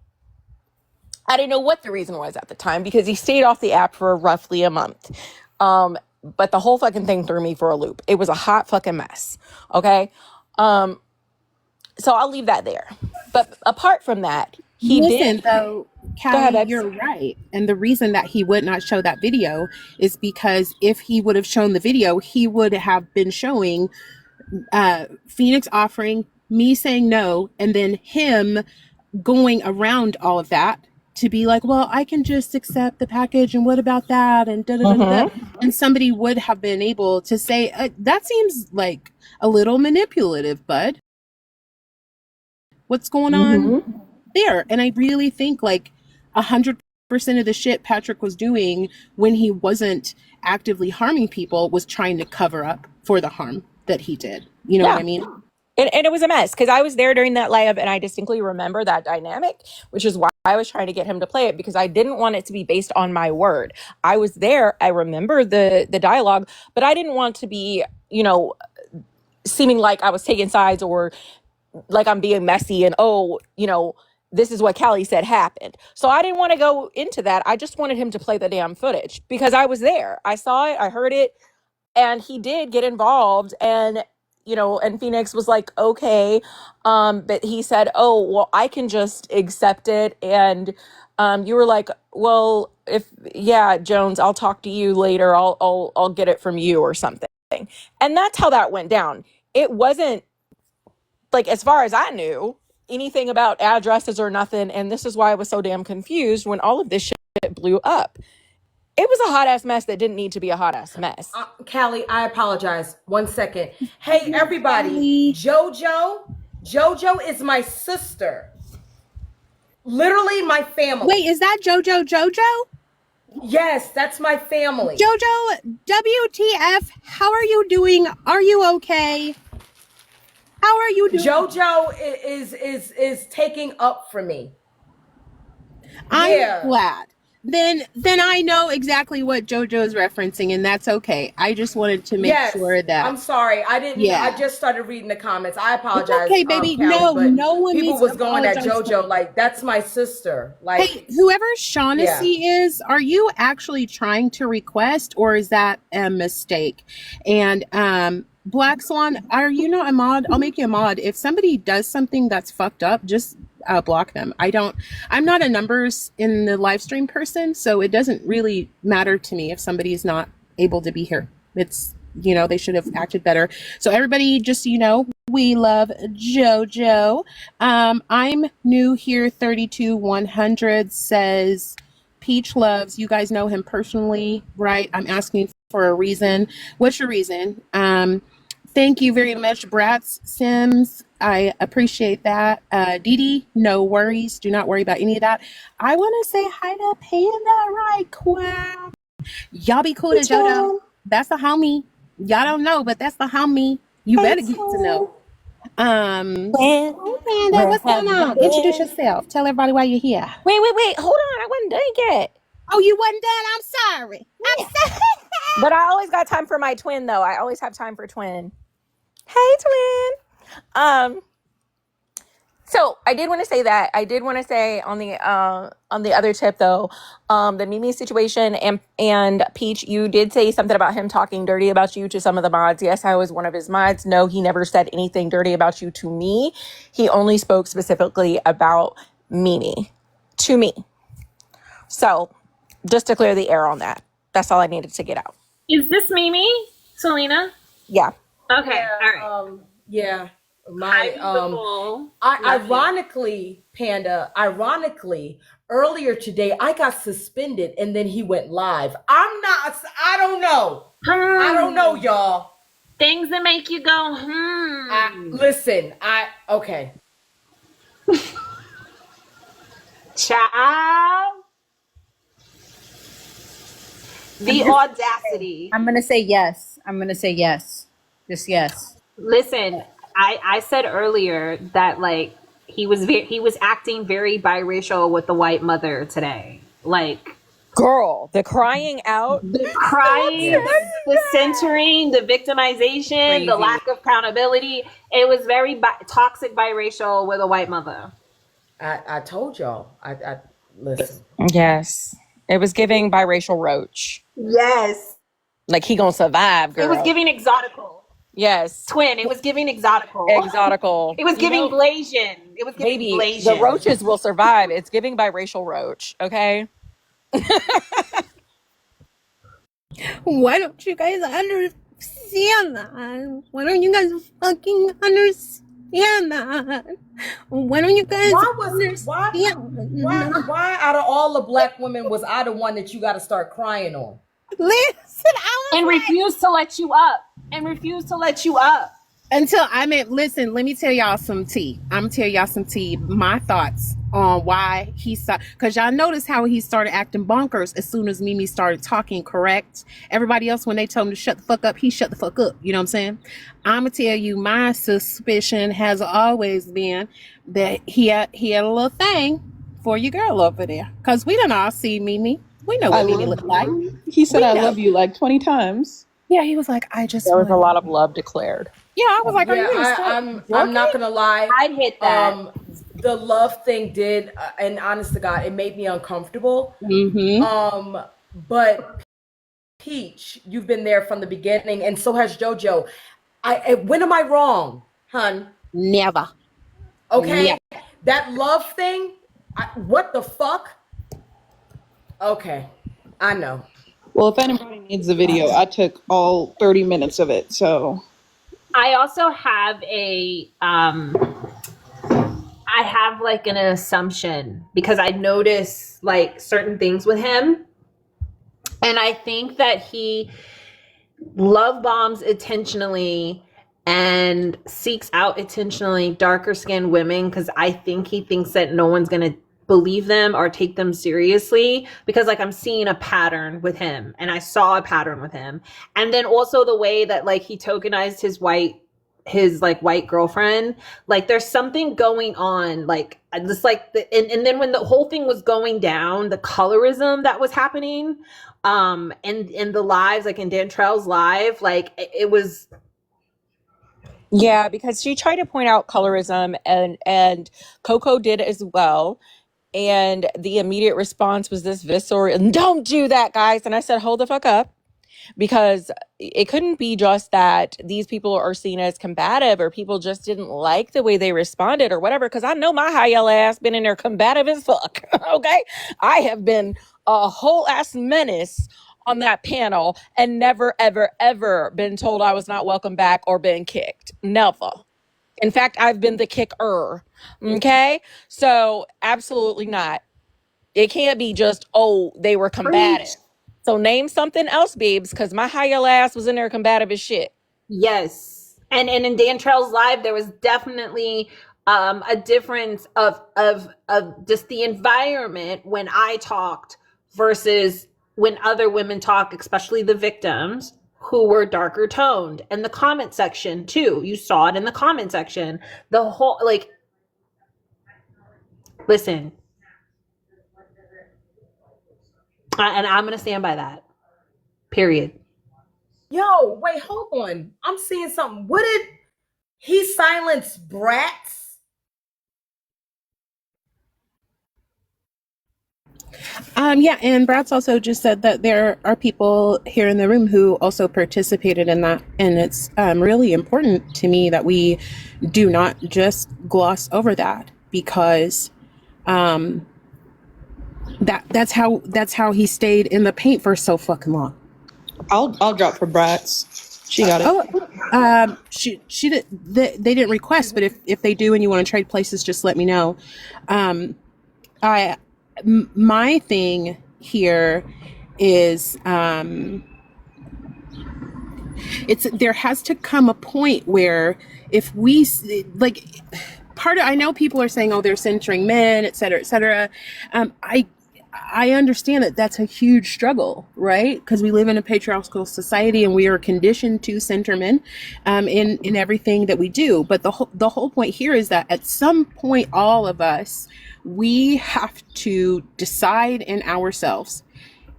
I didn't know what the reason was at the time because he stayed off the app for roughly a month. But the whole fucking thing threw me for a loop. It was a hot fucking mess. Okay. So I'll leave that there. But apart from that, though, Callie, you're right. And the reason that he would not show that video is because if he would have shown the video, he would have been showing Phoenix offering, me saying no, and then him going around all of that to be like, well, I can just accept the package and what about that? And da-da-da-da-da. And somebody would have been able to say, that seems like a little manipulative, bud. What's going on there? And I really think like 100% of the shit Patrick was doing when he wasn't actively harming people was trying to cover up for the harm that he did. You know what I mean? And it was a mess because I was there during that live and I distinctly remember that dynamic, which is why I was trying to get him to play it because I didn't want it to be based on my word. I was there. I remember the dialogue, but I didn't want to be, seeming like I was taking sides or like I'm being messy and, this is what Callie said happened. So I didn't want to go into that. I just wanted him to play the damn footage because I was there. I saw it. I heard it. And he did get involved. And, and Phoenix was like, okay. But he said, oh, well, I can just accept it. And you were like, well, Jones, I'll talk to you later. I'll get it from you or something. And that's how that went down. It wasn't like, as far as I knew, anything about addresses or nothing. And this is why I was so damn confused when all of this shit blew up. It was a hot ass mess that didn't need to be a hot ass mess. Callie, I apologize. 1 second. Hey, everybody. JoJo is my sister. Literally my family. Wait, is that JoJo? Yes, that's my family. JoJo, WTF, how are you doing? Are you okay? How are you doing? JoJo is taking up for me. I'm glad. Then I know exactly what JoJo is referencing, and that's okay. I just wanted to make sure that. I'm sorry, I didn't. Yeah. I just started reading the comments. I apologize. It's okay, baby. Callie, no one. People was going at JoJo like that's my sister. Like, hey, whoever Shaughnessy is, are you actually trying to request, or is that a mistake? And Black Swan, are you not a mod? I'll make you a mod. If somebody does something that's fucked up, just block them. I'm not a numbers in the live stream person, so it doesn't really matter to me if somebody is not able to be here. It's, they should have acted better. So everybody, just, We love JoJo. I'm new here. 32100 says Peach loves. You guys know him personally, right? I'm asking for a reason. What's your reason? Thank you very much, Bratz Sims. I appreciate that. Dee Dee, no worries. Do not worry about any of that. I want to say hi to Panda right quick. Y'all be cool to JoJo. That's the homie. Y'all don't know, but that's the homie. You better get to know. Hey, Panda, what's going on? Introduce yourself. Tell everybody why you're here. Wait. Hold on. I wasn't done yet. Oh, you wasn't done? I'm sorry. I'm sorry. But I always got time for my twin, though. I always have time for twin. Hey, twin. So I did want to say that. I did want to say on the other tip though, the Mimi situation and Peach, you did say something about him talking dirty about you to some of the mods. Yes, I was one of his mods. No, he never said anything dirty about you to me. He only spoke specifically about Mimi to me. So just to clear the air on that. That's all I needed to get out. Is this Mimi, Selena? Yeah. Okay. All right. Yeah. Ironically, Panda, earlier today, I got suspended and then he went live. I don't know, y'all. Things that make you go, Okay. Child. The audacity. I'm gonna say yes. Just yes. Listen, I said earlier that like he was acting very biracial with the white mother today. Like, girl, the crying out, the centering, the victimization, crazy. The lack of accountability. It was very toxic biracial with a white mother. I told y'all. I listen. Yes, it was giving biracial roach. Yes, like he gonna survive, girl. It was giving exotical. Yes. Twin, it was giving exotical. Exotical. It was giving Blasian. It was giving Baby, Blasian. the roaches will survive. It's giving biracial roach, okay? Why don't you guys understand that? Why don't you guys fucking understand that? Why don't you guys understand? Why out of all the black women was I the one that you got to start crying on? Listen, refuse to let you up. Until listen, let me tell y'all some tea. I'm gonna tell y'all some tea. My thoughts on why he saw, because y'all notice how he started acting bonkers as soon as Mimi started talking, correct? Everybody else, when they told him to shut the fuck up, he shut the fuck up. You know what I'm saying? I'm gonna tell you, my suspicion has always been that he had a little thing for your girl over there. Because we done all see Mimi. We know what Mimi looked like. He said, I love you like 20 times. Yeah, he was like, there was a lot of love declared. Yeah, I was like, I'm not gonna lie. I'd hit that. The love thing did, and honest to God, it made me uncomfortable. Mm-hmm. But Peach, you've been there from the beginning, and so has JoJo. When am I wrong, hun? Never. Okay, that love thing. What the fuck? Okay, I know. Well, if anybody needs the video, I took all 30 minutes of it, so. I also have I have like an assumption because I notice like certain things with him. And I think that he love bombs intentionally and seeks out intentionally darker skinned women because I think he thinks that no one's going to believe them or take them seriously because like I'm seeing a pattern with him and I saw a pattern with him. And then also the way that like he tokenized his white girlfriend, like there's something going on, like just like and then when the whole thing was going down, the colorism that was happening and in the lives, like in Dantrell's live, like it was. Yeah, because she tried to point out colorism and Coco did as well. And the immediate response was this visceral, don't do that, guys. And I said, hold the fuck up. Because it couldn't be just that these people are seen as combative or people just didn't like the way they responded or whatever. Because I know my high yellow ass been in there combative as fuck. Okay. I have been a whole ass menace on that panel and never, ever, ever been told I was not welcome back or been kicked. Never. In fact, I've been the kicker. Okay? So absolutely not. It can't be just, oh, they were combative. So name something else, babes, because my high yell ass was in there combative as shit. Yes. And in Dantrell's live, there was definitely a difference of just the environment when I talked versus when other women talk, especially the victims who were darker toned. And the comment section too. You saw it in the comment section. The whole, like, listen. And I'm going to stand by that. Period. Yo, wait, hold on. I'm seeing something. What did he silence brats? Yeah, and Brad's also just said that there are people here in the room who also participated in that, and it's really important to me that we do not just gloss over that, because that's how he stayed in the paint for so fucking long. I'll drop for Bratz. She got it. She did. They didn't request, but if they do and you want to trade places, just let me know. My thing here is there has to come a point where if we like I know people are saying, oh, they're centering men, et cetera, et cetera. I understand that that's a huge struggle, right? Because we live in a patriarchal society and we are conditioned to center men in everything that we do. But the whole point here is that at some point, all of us, we have to decide in ourselves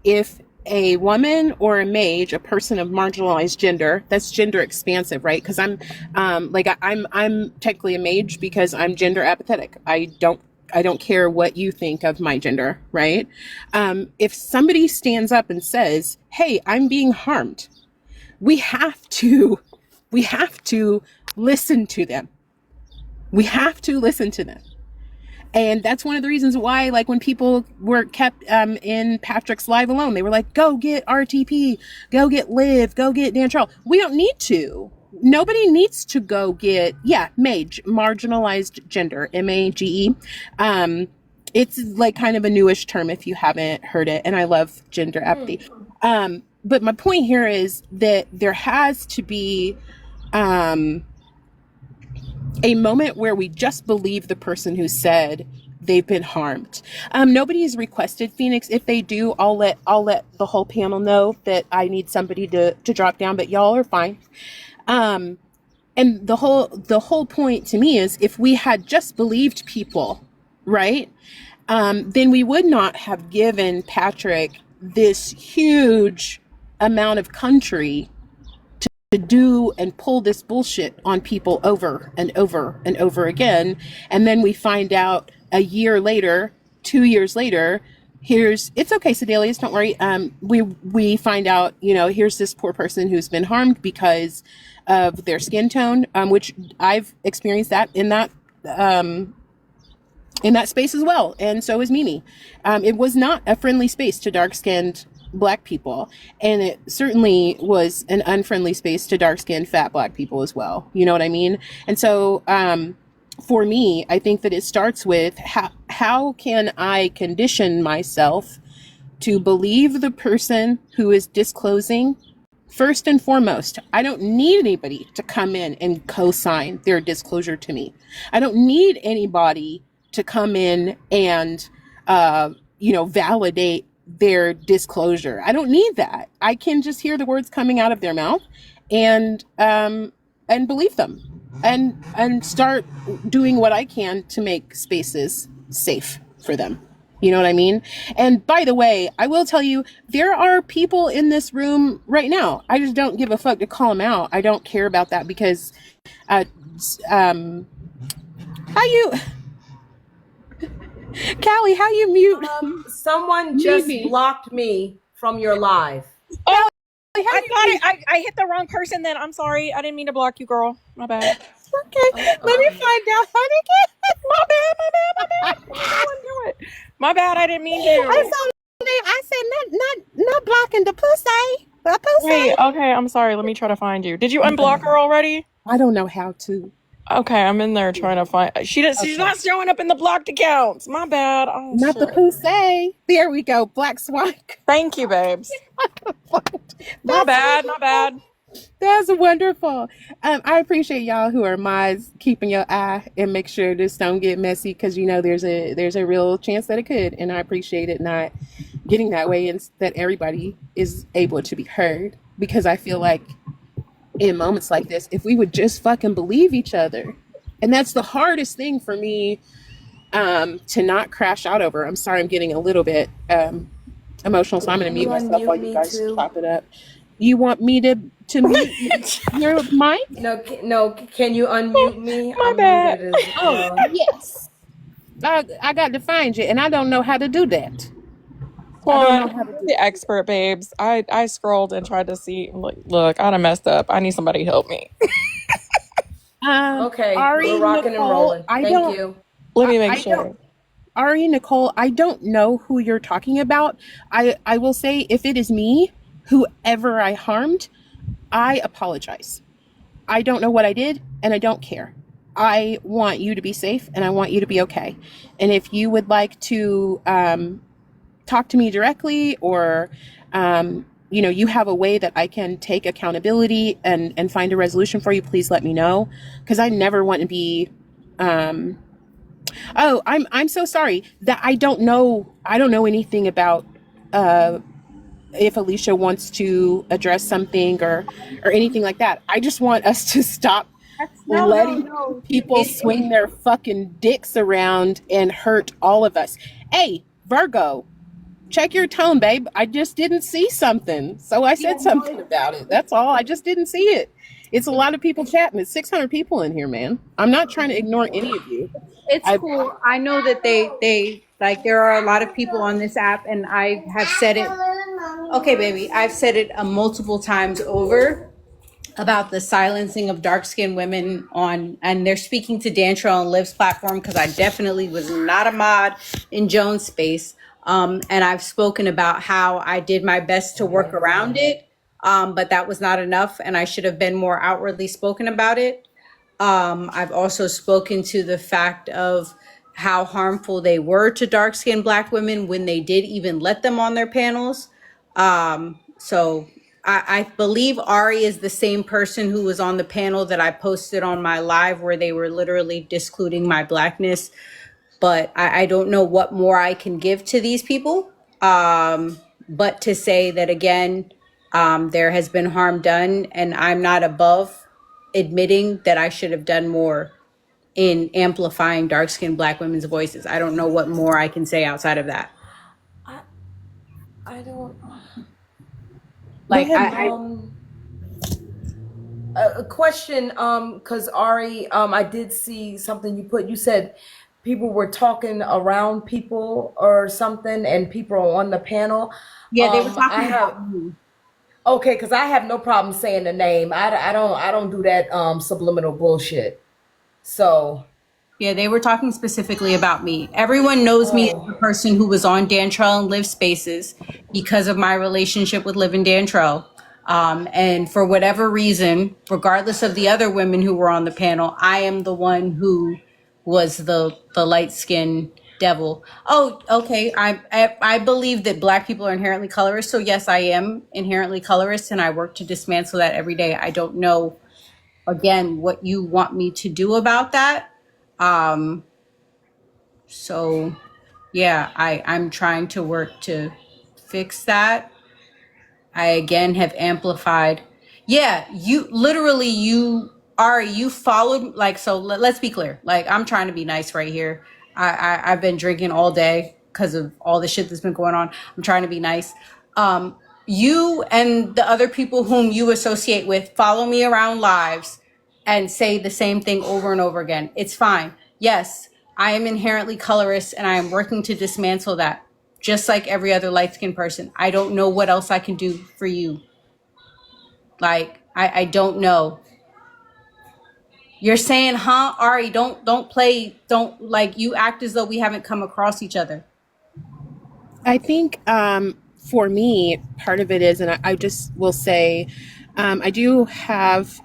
if a woman or a mage, a person of marginalized gender, that's gender expansive, right? Because I'm technically a mage because I'm gender apathetic. I don't care what you think of my gender, right? If somebody stands up and says, hey, I'm being harmed, we have to listen to them. We have to listen to them. And that's one of the reasons why, like, when people were kept in Patrick's live alone, they were like, go get RTP, go get Liv, go get Dantrell. We don't need to. Nobody needs to go get, mage, marginalized gender, MAGE. It's like kind of a newish term if you haven't heard it. And I love gender apathy. But my point here is that there has to be a moment where we just believe the person who said they've been harmed. Nobody has requested Phoenix. If they do, I'll let the whole panel know that I need somebody to drop down, but y'all are fine. And the whole point to me is if we had just believed people, right? Then we would not have given Patrick this huge amount of country to do and pull this bullshit on people over and over and over again. And then we find out a year later, 2 years later, it's okay, Sedelius, don't worry. We find out, here's this poor person who's been harmed because of their skin tone, which I've experienced that in that space as well. And so is Mimi. It was not a friendly space to dark-skinned Black people, and it certainly was an unfriendly space to dark-skinned fat Black people as well. You know what I mean? And so for me, I think that it starts with how can I condition myself to believe the person who is disclosing. First and foremost, I don't need anybody to come in and co-sign their disclosure to me. I don't need anybody to come in and validate their disclosure. I don't need that. I can just hear the words coming out of their mouth and believe them and start doing what I can to make spaces safe for them. You know what I mean? And by the way, I will tell you, there are people in this room right now. I just don't give a fuck to call them out. I don't care about that because Callie, how you mute? Someone just blocked me from your live. Oh, I hit the wrong person then. I'm sorry. I didn't mean to block you, girl. My bad. Okay, let me find out how to get. My bad. Do it. My bad. I didn't mean to. I said not blocking the pussy. The pussy. Wait, okay. I'm sorry. Let me try to find you. Did you unblock her already? I don't know how to. Okay, I'm in there trying to find. She's Okay. not showing up in the blocked accounts. My bad. Oh Not the shit. Pusey. There we go. Black Swan. Thank you, babes. My bad. My bad. That's wonderful. I appreciate y'all who are mods keeping your eye and make sure this don't get messy because you know there's a real chance that it could, and I appreciate it not getting that way and that everybody is able to be heard because I feel like in moments like this, if we would just fucking believe each other, and that's the hardest thing for me to not crash out over. I'm sorry, I'm getting a little bit emotional, so I'm going to mute You myself while unmute you me guys too. chop it up. You want me to mute your mic? No, can you unmute me? My I'm bad. muted as Oh, well. yes. I got to find you, and I don't know how to do that. Well, I don't know how to do the expert, babes. I scrolled and tried to see. Look, I done messed up. I need somebody to help me. Okay, Ari, we're rocking and Nicole, rolling. I Thank don't. you. Let me make I sure. don't. Ari, Nicole, I don't know who you're talking about. I will say if it is me, whoever I harmed, I apologize. I don't know what I did, and I don't care. I want you to be safe, and I want you to be okay. And if you would like to talk to me directly, or you have a way that I can take accountability and find a resolution for you, please let me know. Because I never want to be. Oh, I'm so sorry that I don't know anything about if Alicia wants to address something or anything like that. I just want us to stop letting people swing their fucking dicks around and hurt all of us. Hey, Virgo, check your tone, babe. I just didn't see something, so I said something about it. That's all. I just didn't see it. It's a lot of people chatting. It's 600 people in here, man. I'm not trying to ignore any of you. It's cool. I know that they like there are a lot of people on this app, and I have said it. Okay, baby, I've said it multiple times over about the silencing of dark-skinned women on, and they're speaking to Dantrell and Liv's platform because I definitely was not a mod in Jones' space. And I've spoken about how I did my best to work around it, but that was not enough, and I should have been more outwardly spoken about it. I've also spoken to the fact of how harmful they were to dark-skinned Black women when they did even let them on their panels. So I believe Ari is the same person who was on the panel that I posted on my live where they were literally discluding my Blackness. But I don't know what more I can give to these people. But to say that, again, there has been harm done, and I'm not above admitting that I should have done more in amplifying dark-skinned Black women's voices. I don't know what more I can say outside of that. I don't. Like, A question, because Ari, I did see something you put. You said people were talking around people or something, and people are on the panel. Yeah, they were talking about you. Okay, because I have no problem saying the name. I don't do that subliminal bullshit. So Yeah, they were talking specifically about me. Everyone knows me as the person who was on Dantrell and Liv Spaces because of my relationship with Liv and Dantrell. And for whatever reason, regardless of the other women who were on the panel, I am the one who was the light-skinned devil. Oh, okay. I believe that Black people are inherently colorist. So yes, I am inherently colorist, and I work to dismantle that every day. I don't know, again, what you want me to do about that. So yeah, I'm trying to work to fix that. I again have amplified. Yeah, you literally, you followed, like, so let's be clear. Like, I'm trying to be nice right here. I've been drinking all day because of all the shit that's been going on. I'm trying to be nice. You and the other people whom you associate with follow me around lives and say the same thing over and over again. It's fine. Yes, I am inherently colorist, and I am working to dismantle that, just like every other light-skinned person. I don't know what else I can do for you. Like, I don't know. You're saying, huh, Ari, don't play, don't, like, you act as though we haven't come across each other. I think for me, part of it is, and I just will say, I do have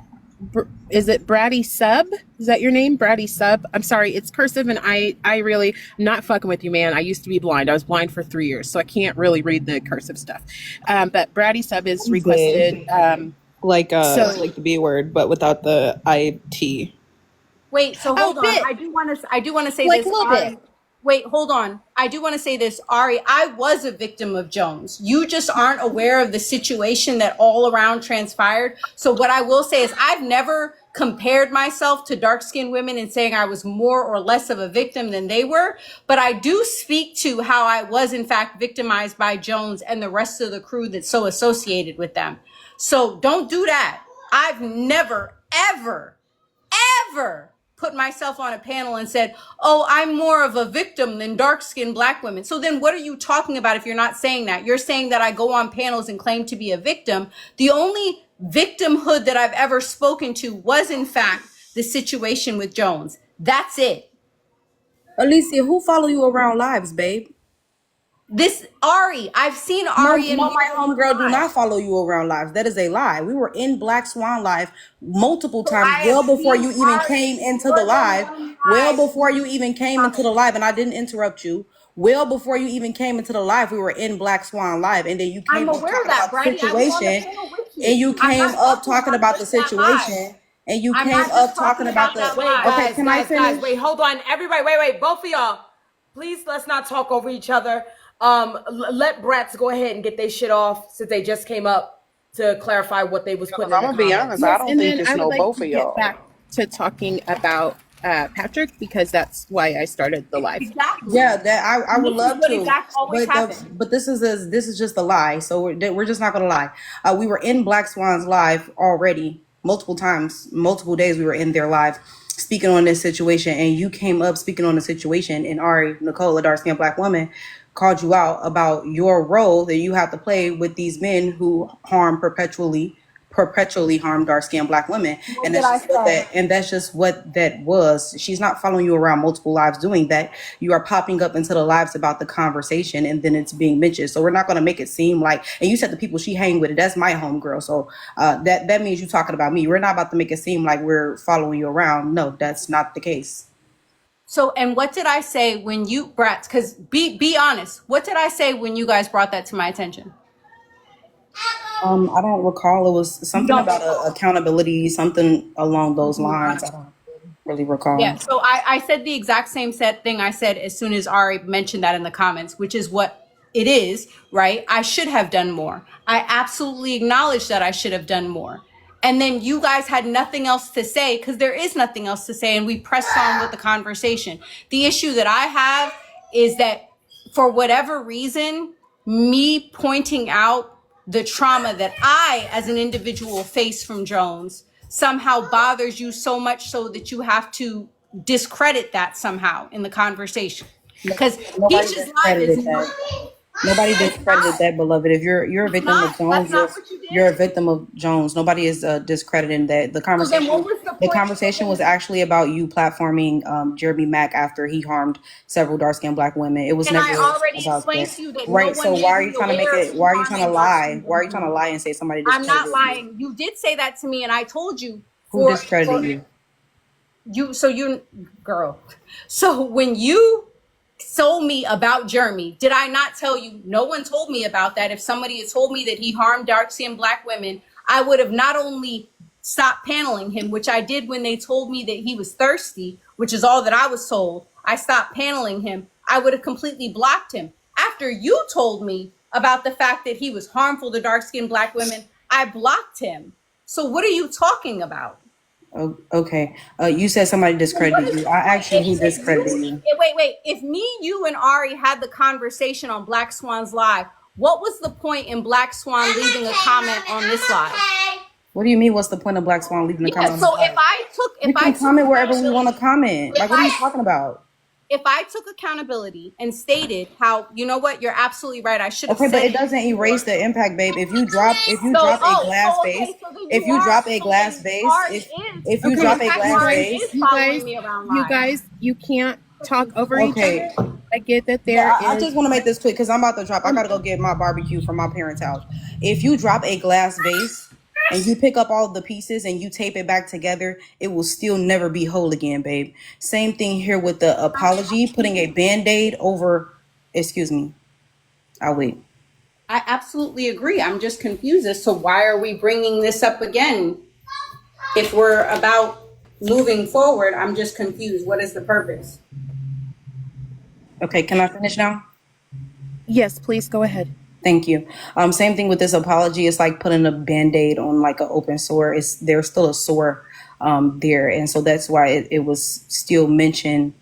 is it Bratty Sub? Is that your name? Bratty Sub? I'm sorry, it's cursive and I really, I'm not fucking with you, man. I used to be blind. I was blind for 3 years, so I can't really read the cursive stuff. But Bratty Sub is requested. Like the B word, but without the IT. Wait, so hold on. bit. I do want to say Like this. a little Ari. bit. Wait, hold on. I do want to say this, Ari. I was a victim of Jones. You just aren't aware of the situation that all around transpired. So what I will say is I've never compared myself to dark-skinned women and saying I was more or less of a victim than they were. But I do speak to how I was in fact victimized by Jones and the rest of the crew that's so associated with them. So don't do that. I've never, ever put myself on a panel and said, oh, I'm more of a victim than dark-skinned Black women. So then what are you talking about if you're not saying that? You're saying that I go on panels and claim to be a victim. The only victimhood that I've ever spoken to was, in fact, the situation with Jones. That's it. Alicia, who follow you around lives, babe? This Ari, I've seen Ari and my homegirl do not follow you around lives. That is a lie. We were in Black Swan Live multiple times, well before you even came into the live. Well before you even came into the live, and I didn't interrupt you. Well before you even came into the live, we were in Black Swan Live, and then you came up talking about the situation, and you came up talking about the situation, and you came up talking about the. Wait, Okay, can I finish? guys, wait, hold on, everybody, wait, both of y'all, please, let's not talk over each other. Let Brats go ahead and get their shit off since they just came up to clarify what they was putting. I'm gonna be honest, I don't think it's no both of y'all. Back to talking about Patrick because that's why I started the live. Exactly. Yeah, that I would love what to. exactly always happens. But this is just a lie. So we're just not gonna lie. We were in Black Swans live already multiple times, multiple days. We were in their live speaking on this situation, and you came up speaking on the situation, and Ari Nicole, a dark-skinned Black woman, called you out about your role that you have to play with these men who perpetually harm dark-skinned Black women. And that's just what that was. She's not following you around multiple lives doing that. You are popping up into the lives about the conversation, and then it's being mentioned. So we're not going to make it seem like, and you said the people she hang with, that's my homegirl. So that means you talking about me. We're not about to make it seem like we're following you around. No, that's not the case. So, and what did I say when you, Brats, because be honest, what did I say when you guys brought that to my attention? I don't recall. It was something about accountability, something along those lines. I don't really recall. Yeah, so I said the exact same thing I said as soon as Ari mentioned that in the comments, which is what it is, right? I should have done more. I absolutely acknowledge that I should have done more. And then you guys had nothing else to say because there is nothing else to say. And we pressed on with the conversation. The issue that I have is that for whatever reason, me pointing out the trauma that I, as an individual, face from Jones somehow bothers you so much so that you have to discredit that somehow in the conversation. Because Peach's life is Nobody discredited that, beloved. If you're a victim of Jones, you're a victim of Jones. Nobody is discrediting that. The conversation was actually about you platforming Jeremy Mack after he harmed several dark-skinned Black women. It was never I already about explained that. to you that Right. no So one why are made you me trying to make aware it? of Why are you trying to harming lie? dark-skinned Why are you trying to lie and say somebody I'm discredited not you? lying. You did say that to me, and I told you. Who discredited you? Girl. So when you told me about Jeremy, did I not tell you? No one told me about that. If somebody had told me that he harmed dark-skinned Black women, I would have not only stopped paneling him, which I did when they told me that he was thirsty, which is all that I was told. I stopped paneling him. I would have completely blocked him. After you told me about the fact that he was harmful to dark-skinned Black women, I blocked him. So what are you talking about? Oh, okay. You said somebody discredited you. I actually who discredited you. Wait. If me, you, and Ari had the conversation on Black Swans Live, what was the point in Black Swan leaving a comment on this live? What do you mean? What's the point of Black Swan leaving a comment? So we can comment wherever we want to comment. Like, what are you talking about? If I took accountability and stated how, you know what, you're absolutely right, I should have said. Okay, but it it. doesn't erase the impact, babe. If you drop a glass vase, if you drop a glass vase, if you drop a glass vase, you can't talk over each other. I get that there is. I just want to make this quick because I'm about to drop. I gotta go get my barbecue from my parents' house. If you drop a glass vase, and you pick up all the pieces and you tape it back together, it will still never be whole again, babe. Same thing here with the apology, putting a band-aid over, excuse me, I'll wait. I absolutely agree. I'm just confused as to why are we bringing this up again? If we're about moving forward, I'm just confused. What is the purpose? Okay, can I finish now? Yes, please go ahead. Thank you. Same thing with this apology. It's like putting a band-aid on like an open sore. There's still a sore there. And so that's why it was still mentioned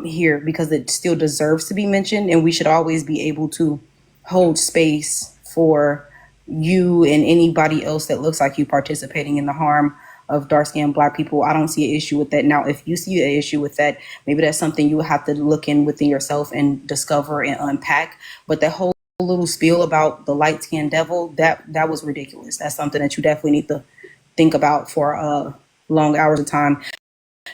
here, because it still deserves to be mentioned. And we should always be able to hold space for you and anybody else that looks like you participating in the harm of dark-skinned Black people. I don't see an issue with that. Now, if you see an issue with that, maybe that's something you have to look in within yourself and discover and unpack. But that whole little spiel about the light-skinned devil, that was ridiculous. That's something that you definitely need to think about for long hours of time.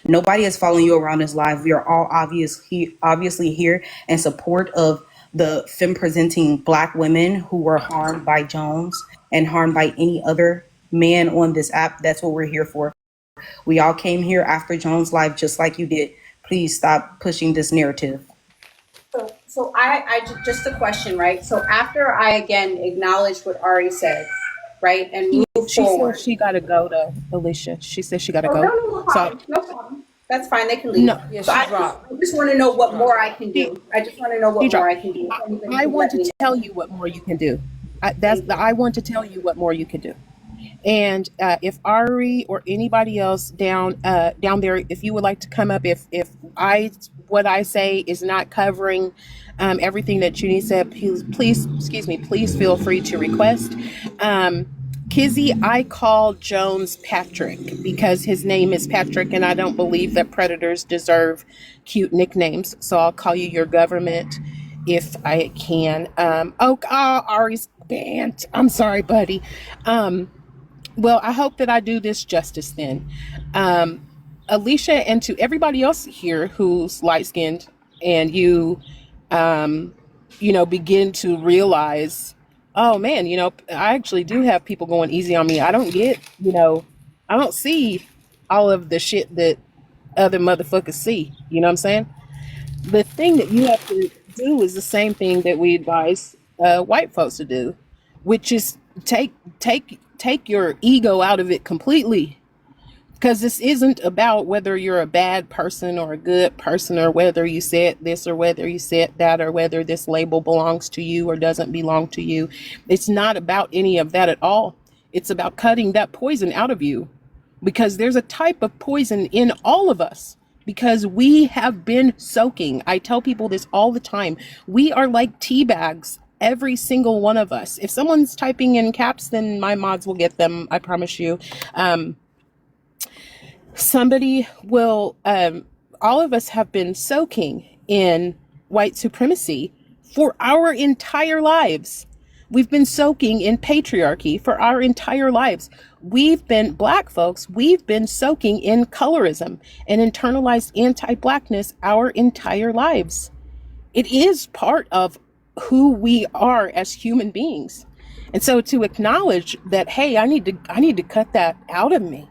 Nobody is following you around this live. We are all obviously here in support of the femme-presenting Black women who were harmed by Jones and harmed by any other man on this app. That's what we're here for. We all came here after Jones' live, just like you did. Please stop pushing this narrative. So I just a question, right? So after I again acknowledge what Ari said, right, and move forward. Said she got to go to Alicia. She said she got to Oh, go. no problem. No problem. That's fine. They can leave. No. So I just want to know what more I can do. I just want to know what more I can do. I want to tell you what more you can do. I want to tell you what more you can do. And if Ari or anybody else down there, if you would like to come up, if what I say is not covering everything that Junie said, please feel free to request. Kizzy, I call Jones Patrick because his name is Patrick, and I don't believe that predators deserve cute nicknames. So I'll call you your government if I can. Ari's banned. I'm sorry, buddy. Well, I hope that I do this justice then. Alicia, and to everybody else here who's light-skinned, and you begin to realize, oh man, I actually do have people going easy on me. I don't get, I don't see all of the shit that other motherfuckers see. You know what I'm saying? The thing that you have to do is the same thing that we advise white folks to do, which is take your ego out of it completely. Because this isn't about whether you're a bad person or a good person, or whether you said this or whether you said that, or whether this label belongs to you or doesn't belong to you. It's not about any of that at all. It's about cutting that poison out of you, because there's a type of poison in all of us, because we have been soaking. I tell people this all the time. We are like tea bags. Every single one of us. If someone's typing in caps, then my mods will get them. I promise you. Somebody will, all of us have been soaking in white supremacy for our entire lives. We've been soaking in patriarchy for our entire lives. Black folks, we've been soaking in colorism and internalized anti-Blackness our entire lives. It is part of who we are as human beings. And so to acknowledge that, hey, I need to cut that out of me.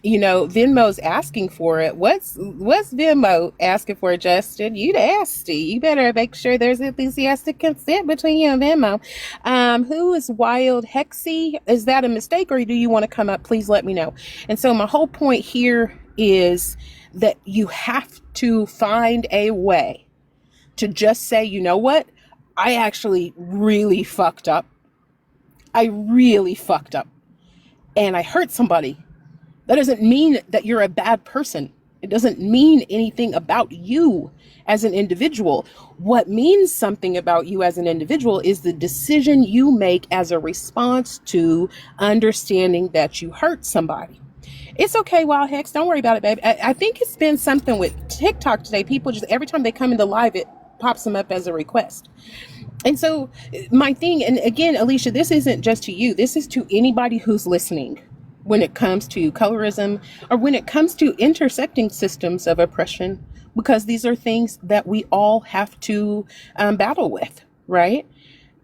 Venmo's asking for it. What's Venmo asking for, Justin? You nasty. You better make sure there's enthusiastic consent between you and Venmo. Who is Wild Hexy? Is that a mistake, or do you want to come up? Please let me know. And so my whole point here is that you have to find a way to just say, you know what? I actually really fucked up. I really fucked up. And I hurt somebody. That doesn't mean that you're a bad person. It doesn't mean anything about you as an individual. What means something about you as an individual is the decision you make as a response to understanding that you hurt somebody. It's okay, Wild Hex. Don't worry about it, baby. I think it's been something with TikTok today. People just, every time they come into live, it pops them up as a request. And so my thing, and again, Alicia, this isn't just to you. This is to anybody who's listening. When it comes to colorism, or when it comes to intersecting systems of oppression, because these are things that we all have to battle with, right?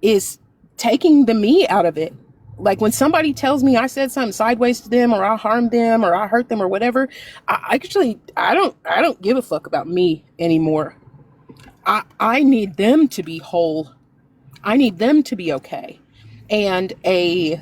Is taking the me out of it Like when somebody tells me I said something sideways to them, or I harmed them, or I hurt them, or whatever, I don't give a fuck about me anymore. I need them to be whole. I need them to be okay. And a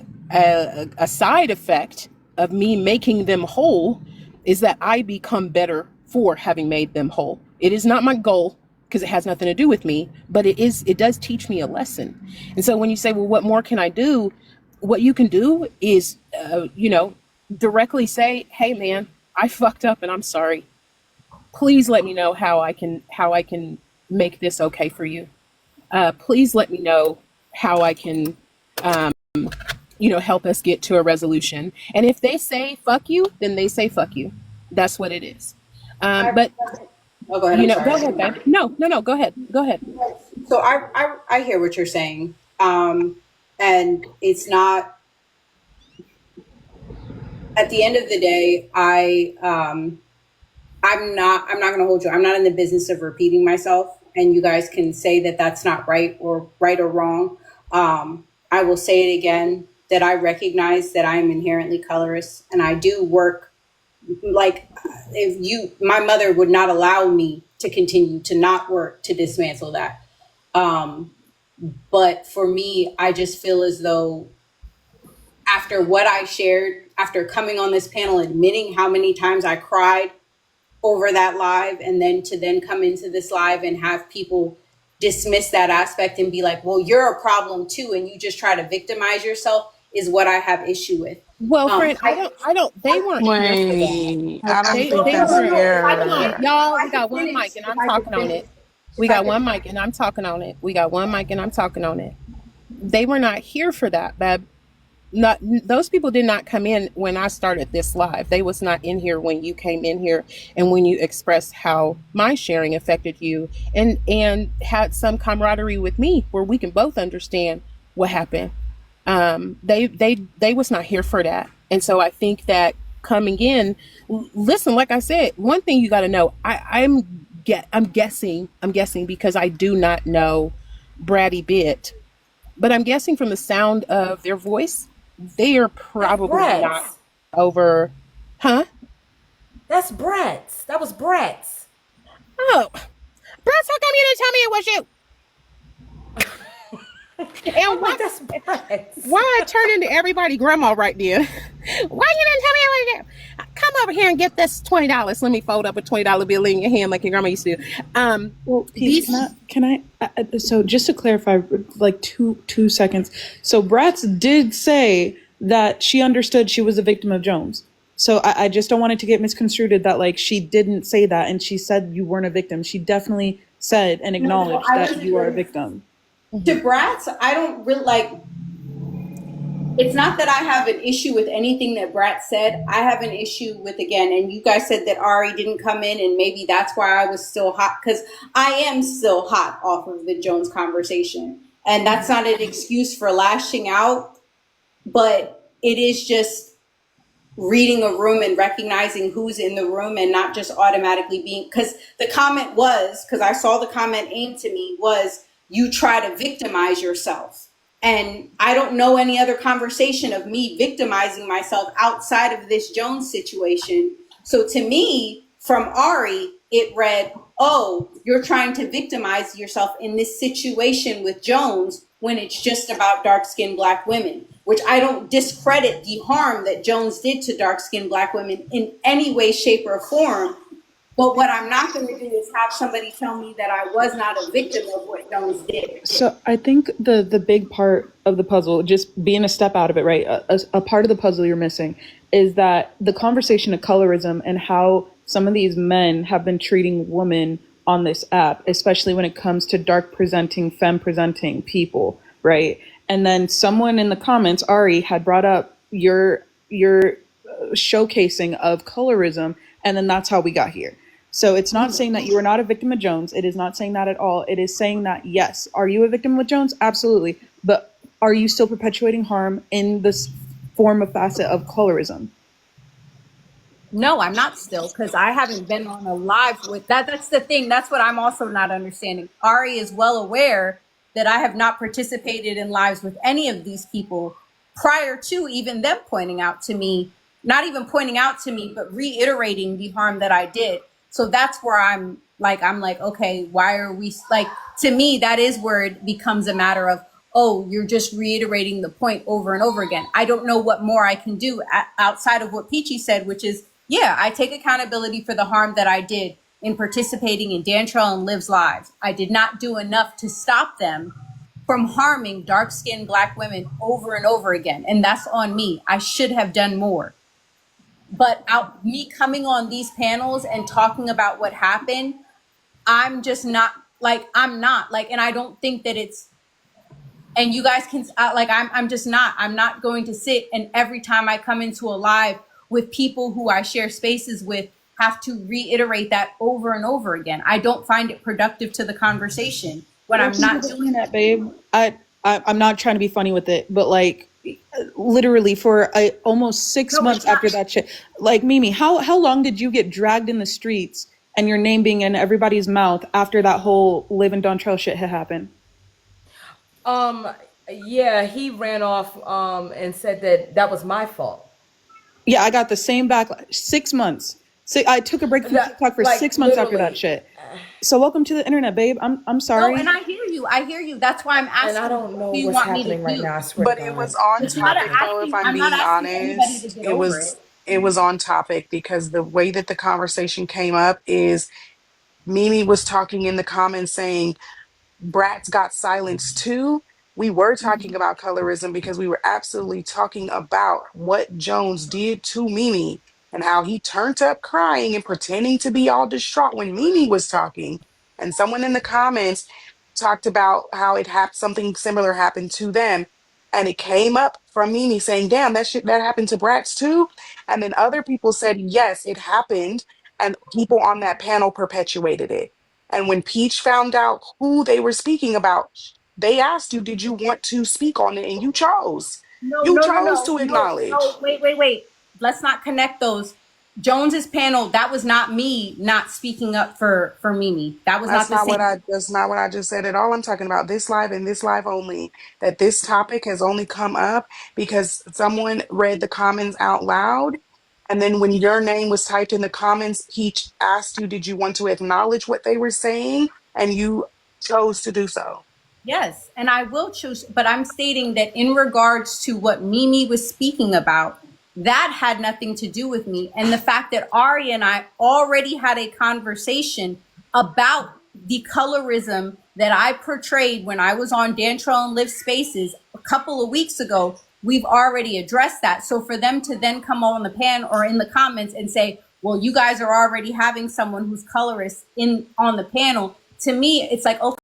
side effect of me making them whole is that I become better for having made them whole. It is not my goal, because it has nothing to do with me, but it does teach me a lesson. And so when you say, well, what more can I do? What you can do is, directly say, hey man, I fucked up and I'm sorry. Please let me know how I can make this okay for you. Please let me know how I can, help us get to a resolution. And if they say fuck you, then they say fuck you. That's what it is. But Oh, go ahead. go ahead, babe. No, go ahead. Go ahead. So I hear what you're saying. And it's not, at the end of the day, I'm not going to hold you. I'm not in the business of repeating myself, and you guys can say that that's not right or wrong. I will say it again, that I recognize that I am inherently colorist, and I do work like, my mother would not allow me to continue to not work to dismantle that. But for me, I just feel as though after what I shared, after coming on this panel, admitting how many times I cried over that live, and then come into this live and have people dismiss that aspect and be like, well, you're a problem too, and you just try to victimize yourself, is what I have issue with. Well, friend, I don't, they weren't here for that. I don't They think that's weren't. fair. Y'all, we got one mic and I'm talking on it. We got one mic and I'm talking on it. We got one mic and I'm talking on it. They were not here for that, babe. Those people did not come in when I started this live. They was not in here when you came in here and when you expressed how my sharing affected you, and had some camaraderie with me where we can both understand what happened. They was not here for that. And so I think that coming in, listen, like I said, one thing you got to know, I'm guessing because I do not know Bratty bit, but I'm guessing from the sound of their voice, they are probably not over, huh? That's Brett's. That was Brett's. Oh, Brett's, how come you didn't tell me it was you? And why I turn into everybody grandma right there? Why you didn't tell me it was you? Come over here and get this $20. Let me fold up a $20 bill in your hand like your grandma used to do. Well, Peach, so just to clarify, like two seconds. So Bratz did say that she understood she was a victim of Jones. So I just don't want it to get misconstrued that like she didn't say that and she said you weren't a victim. She definitely said and acknowledged that you are a victim. To Bratz, I don't really like. It's not that I have an issue with anything that Bratz said. I have an issue with, again, and you guys said that Ari didn't come in, and maybe that's why I was still hot, because I am still hot off of the Jones conversation. And that's not an excuse for lashing out, but it is just reading a room and recognizing who's in the room and not just automatically being, because the comment was, because I saw the comment aimed to me, was, you try to victimize yourself. And I don't know any other conversation of me victimizing myself outside of this Jones situation. So to me, from Ari, it read, oh, you're trying to victimize yourself in this situation with Jones when it's just about dark-skinned Black women, which I don't discredit the harm that Jones did to dark-skinned Black women in any way, shape, or form. But what I'm not going to do is have somebody tell me that I was not a victim of what Jones did. So I think the big part of the puzzle, just being a step out of it, right? A part of the puzzle you're missing is that the conversation of colorism and how some of these men have been treating women on this app, especially when it comes to dark presenting, femme presenting people, right? And then someone in the comments, Ari, had brought up your showcasing of colorism, and then that's how we got here. So it's not saying that you are not a victim of Jones. It is not saying that at all. It is saying that, yes, are you a victim with Jones? Absolutely. But are you still perpetuating harm in this form of facet of colorism? No, I'm not still, because I haven't been on a live with that. That's the thing. That's what I'm also not understanding. Ari is well aware that I have not participated in lives with any of these people prior to even them pointing out to me, not even pointing out to me, but reiterating the harm that I did. So that's where I'm like, okay, why are we like, to me, that is where it becomes a matter of, oh, you're just reiterating the point over and over again. I don't know what more I can do outside of what Peachy said, which is, yeah, I take accountability for the harm that I did in participating in Dantrell and Liv's lives. I did not do enough to stop them from harming dark-skinned Black women over and over again. And that's on me. I should have done more. But me coming on these panels and talking about what happened, I'm just not like, and I don't think that it's, and you guys can, I'm not going to sit and every time I come into a live with people who I share spaces with, have to reiterate that over and over again. I don't find it productive to the conversation when I'm not doing that, babe. I'm not trying to be funny with it, but like literally for almost 6 months after that shit, like Mimi, how long did you get dragged in the streets and your name being in everybody's mouth after that whole Liv and Dontrell shit had happened? Yeah, he ran off and said that was my fault. Yeah, I got the same backlash. 6 months. So I took a break from TikTok for 6 months after that shit. So welcome to the internet, babe. I'm sorry. No, and I hear you. That's why I'm asking. And I don't know what's happening right now. I swear But to it God. was on topic, though. If I'm being honest, it was on topic because the way that the conversation came up is Mimi was talking in the comments saying Brats got silenced too. We were talking about colorism because we were absolutely talking about what Jones did to Mimi and how he turned up crying and pretending to be all distraught when Mimi was talking. And someone in the comments talked about how something similar happened to them. And it came up from Mimi saying, damn, that happened to Brats too. And then other people said, yes, it happened. And people on that panel perpetuated it. And when Peach found out who they were speaking about, they asked you, did you want to speak on it? And you chose. You chose to acknowledge. No, wait. Let's not connect those. Jones's panel, that was not me not speaking up for Mimi. That was That's not the same. that's not what I just said at all. I'm talking about this live and this live only. That this topic has only come up because someone read the comments out loud. And then when your name was typed in the comments, Peach asked you, did you want to acknowledge what they were saying? And you chose to do so. Yes, and I will choose, but I'm stating that in regards to what Mimi was speaking about, that had nothing to do with me. And the fact that Ari and I already had a conversation about the colorism that I portrayed when I was on Dantrell and Liv Spaces a couple of weeks ago, we've already addressed that. So for them to then come on the pan or in the comments and say, well, you guys are already having someone who's colorist on the panel, to me, it's like, okay.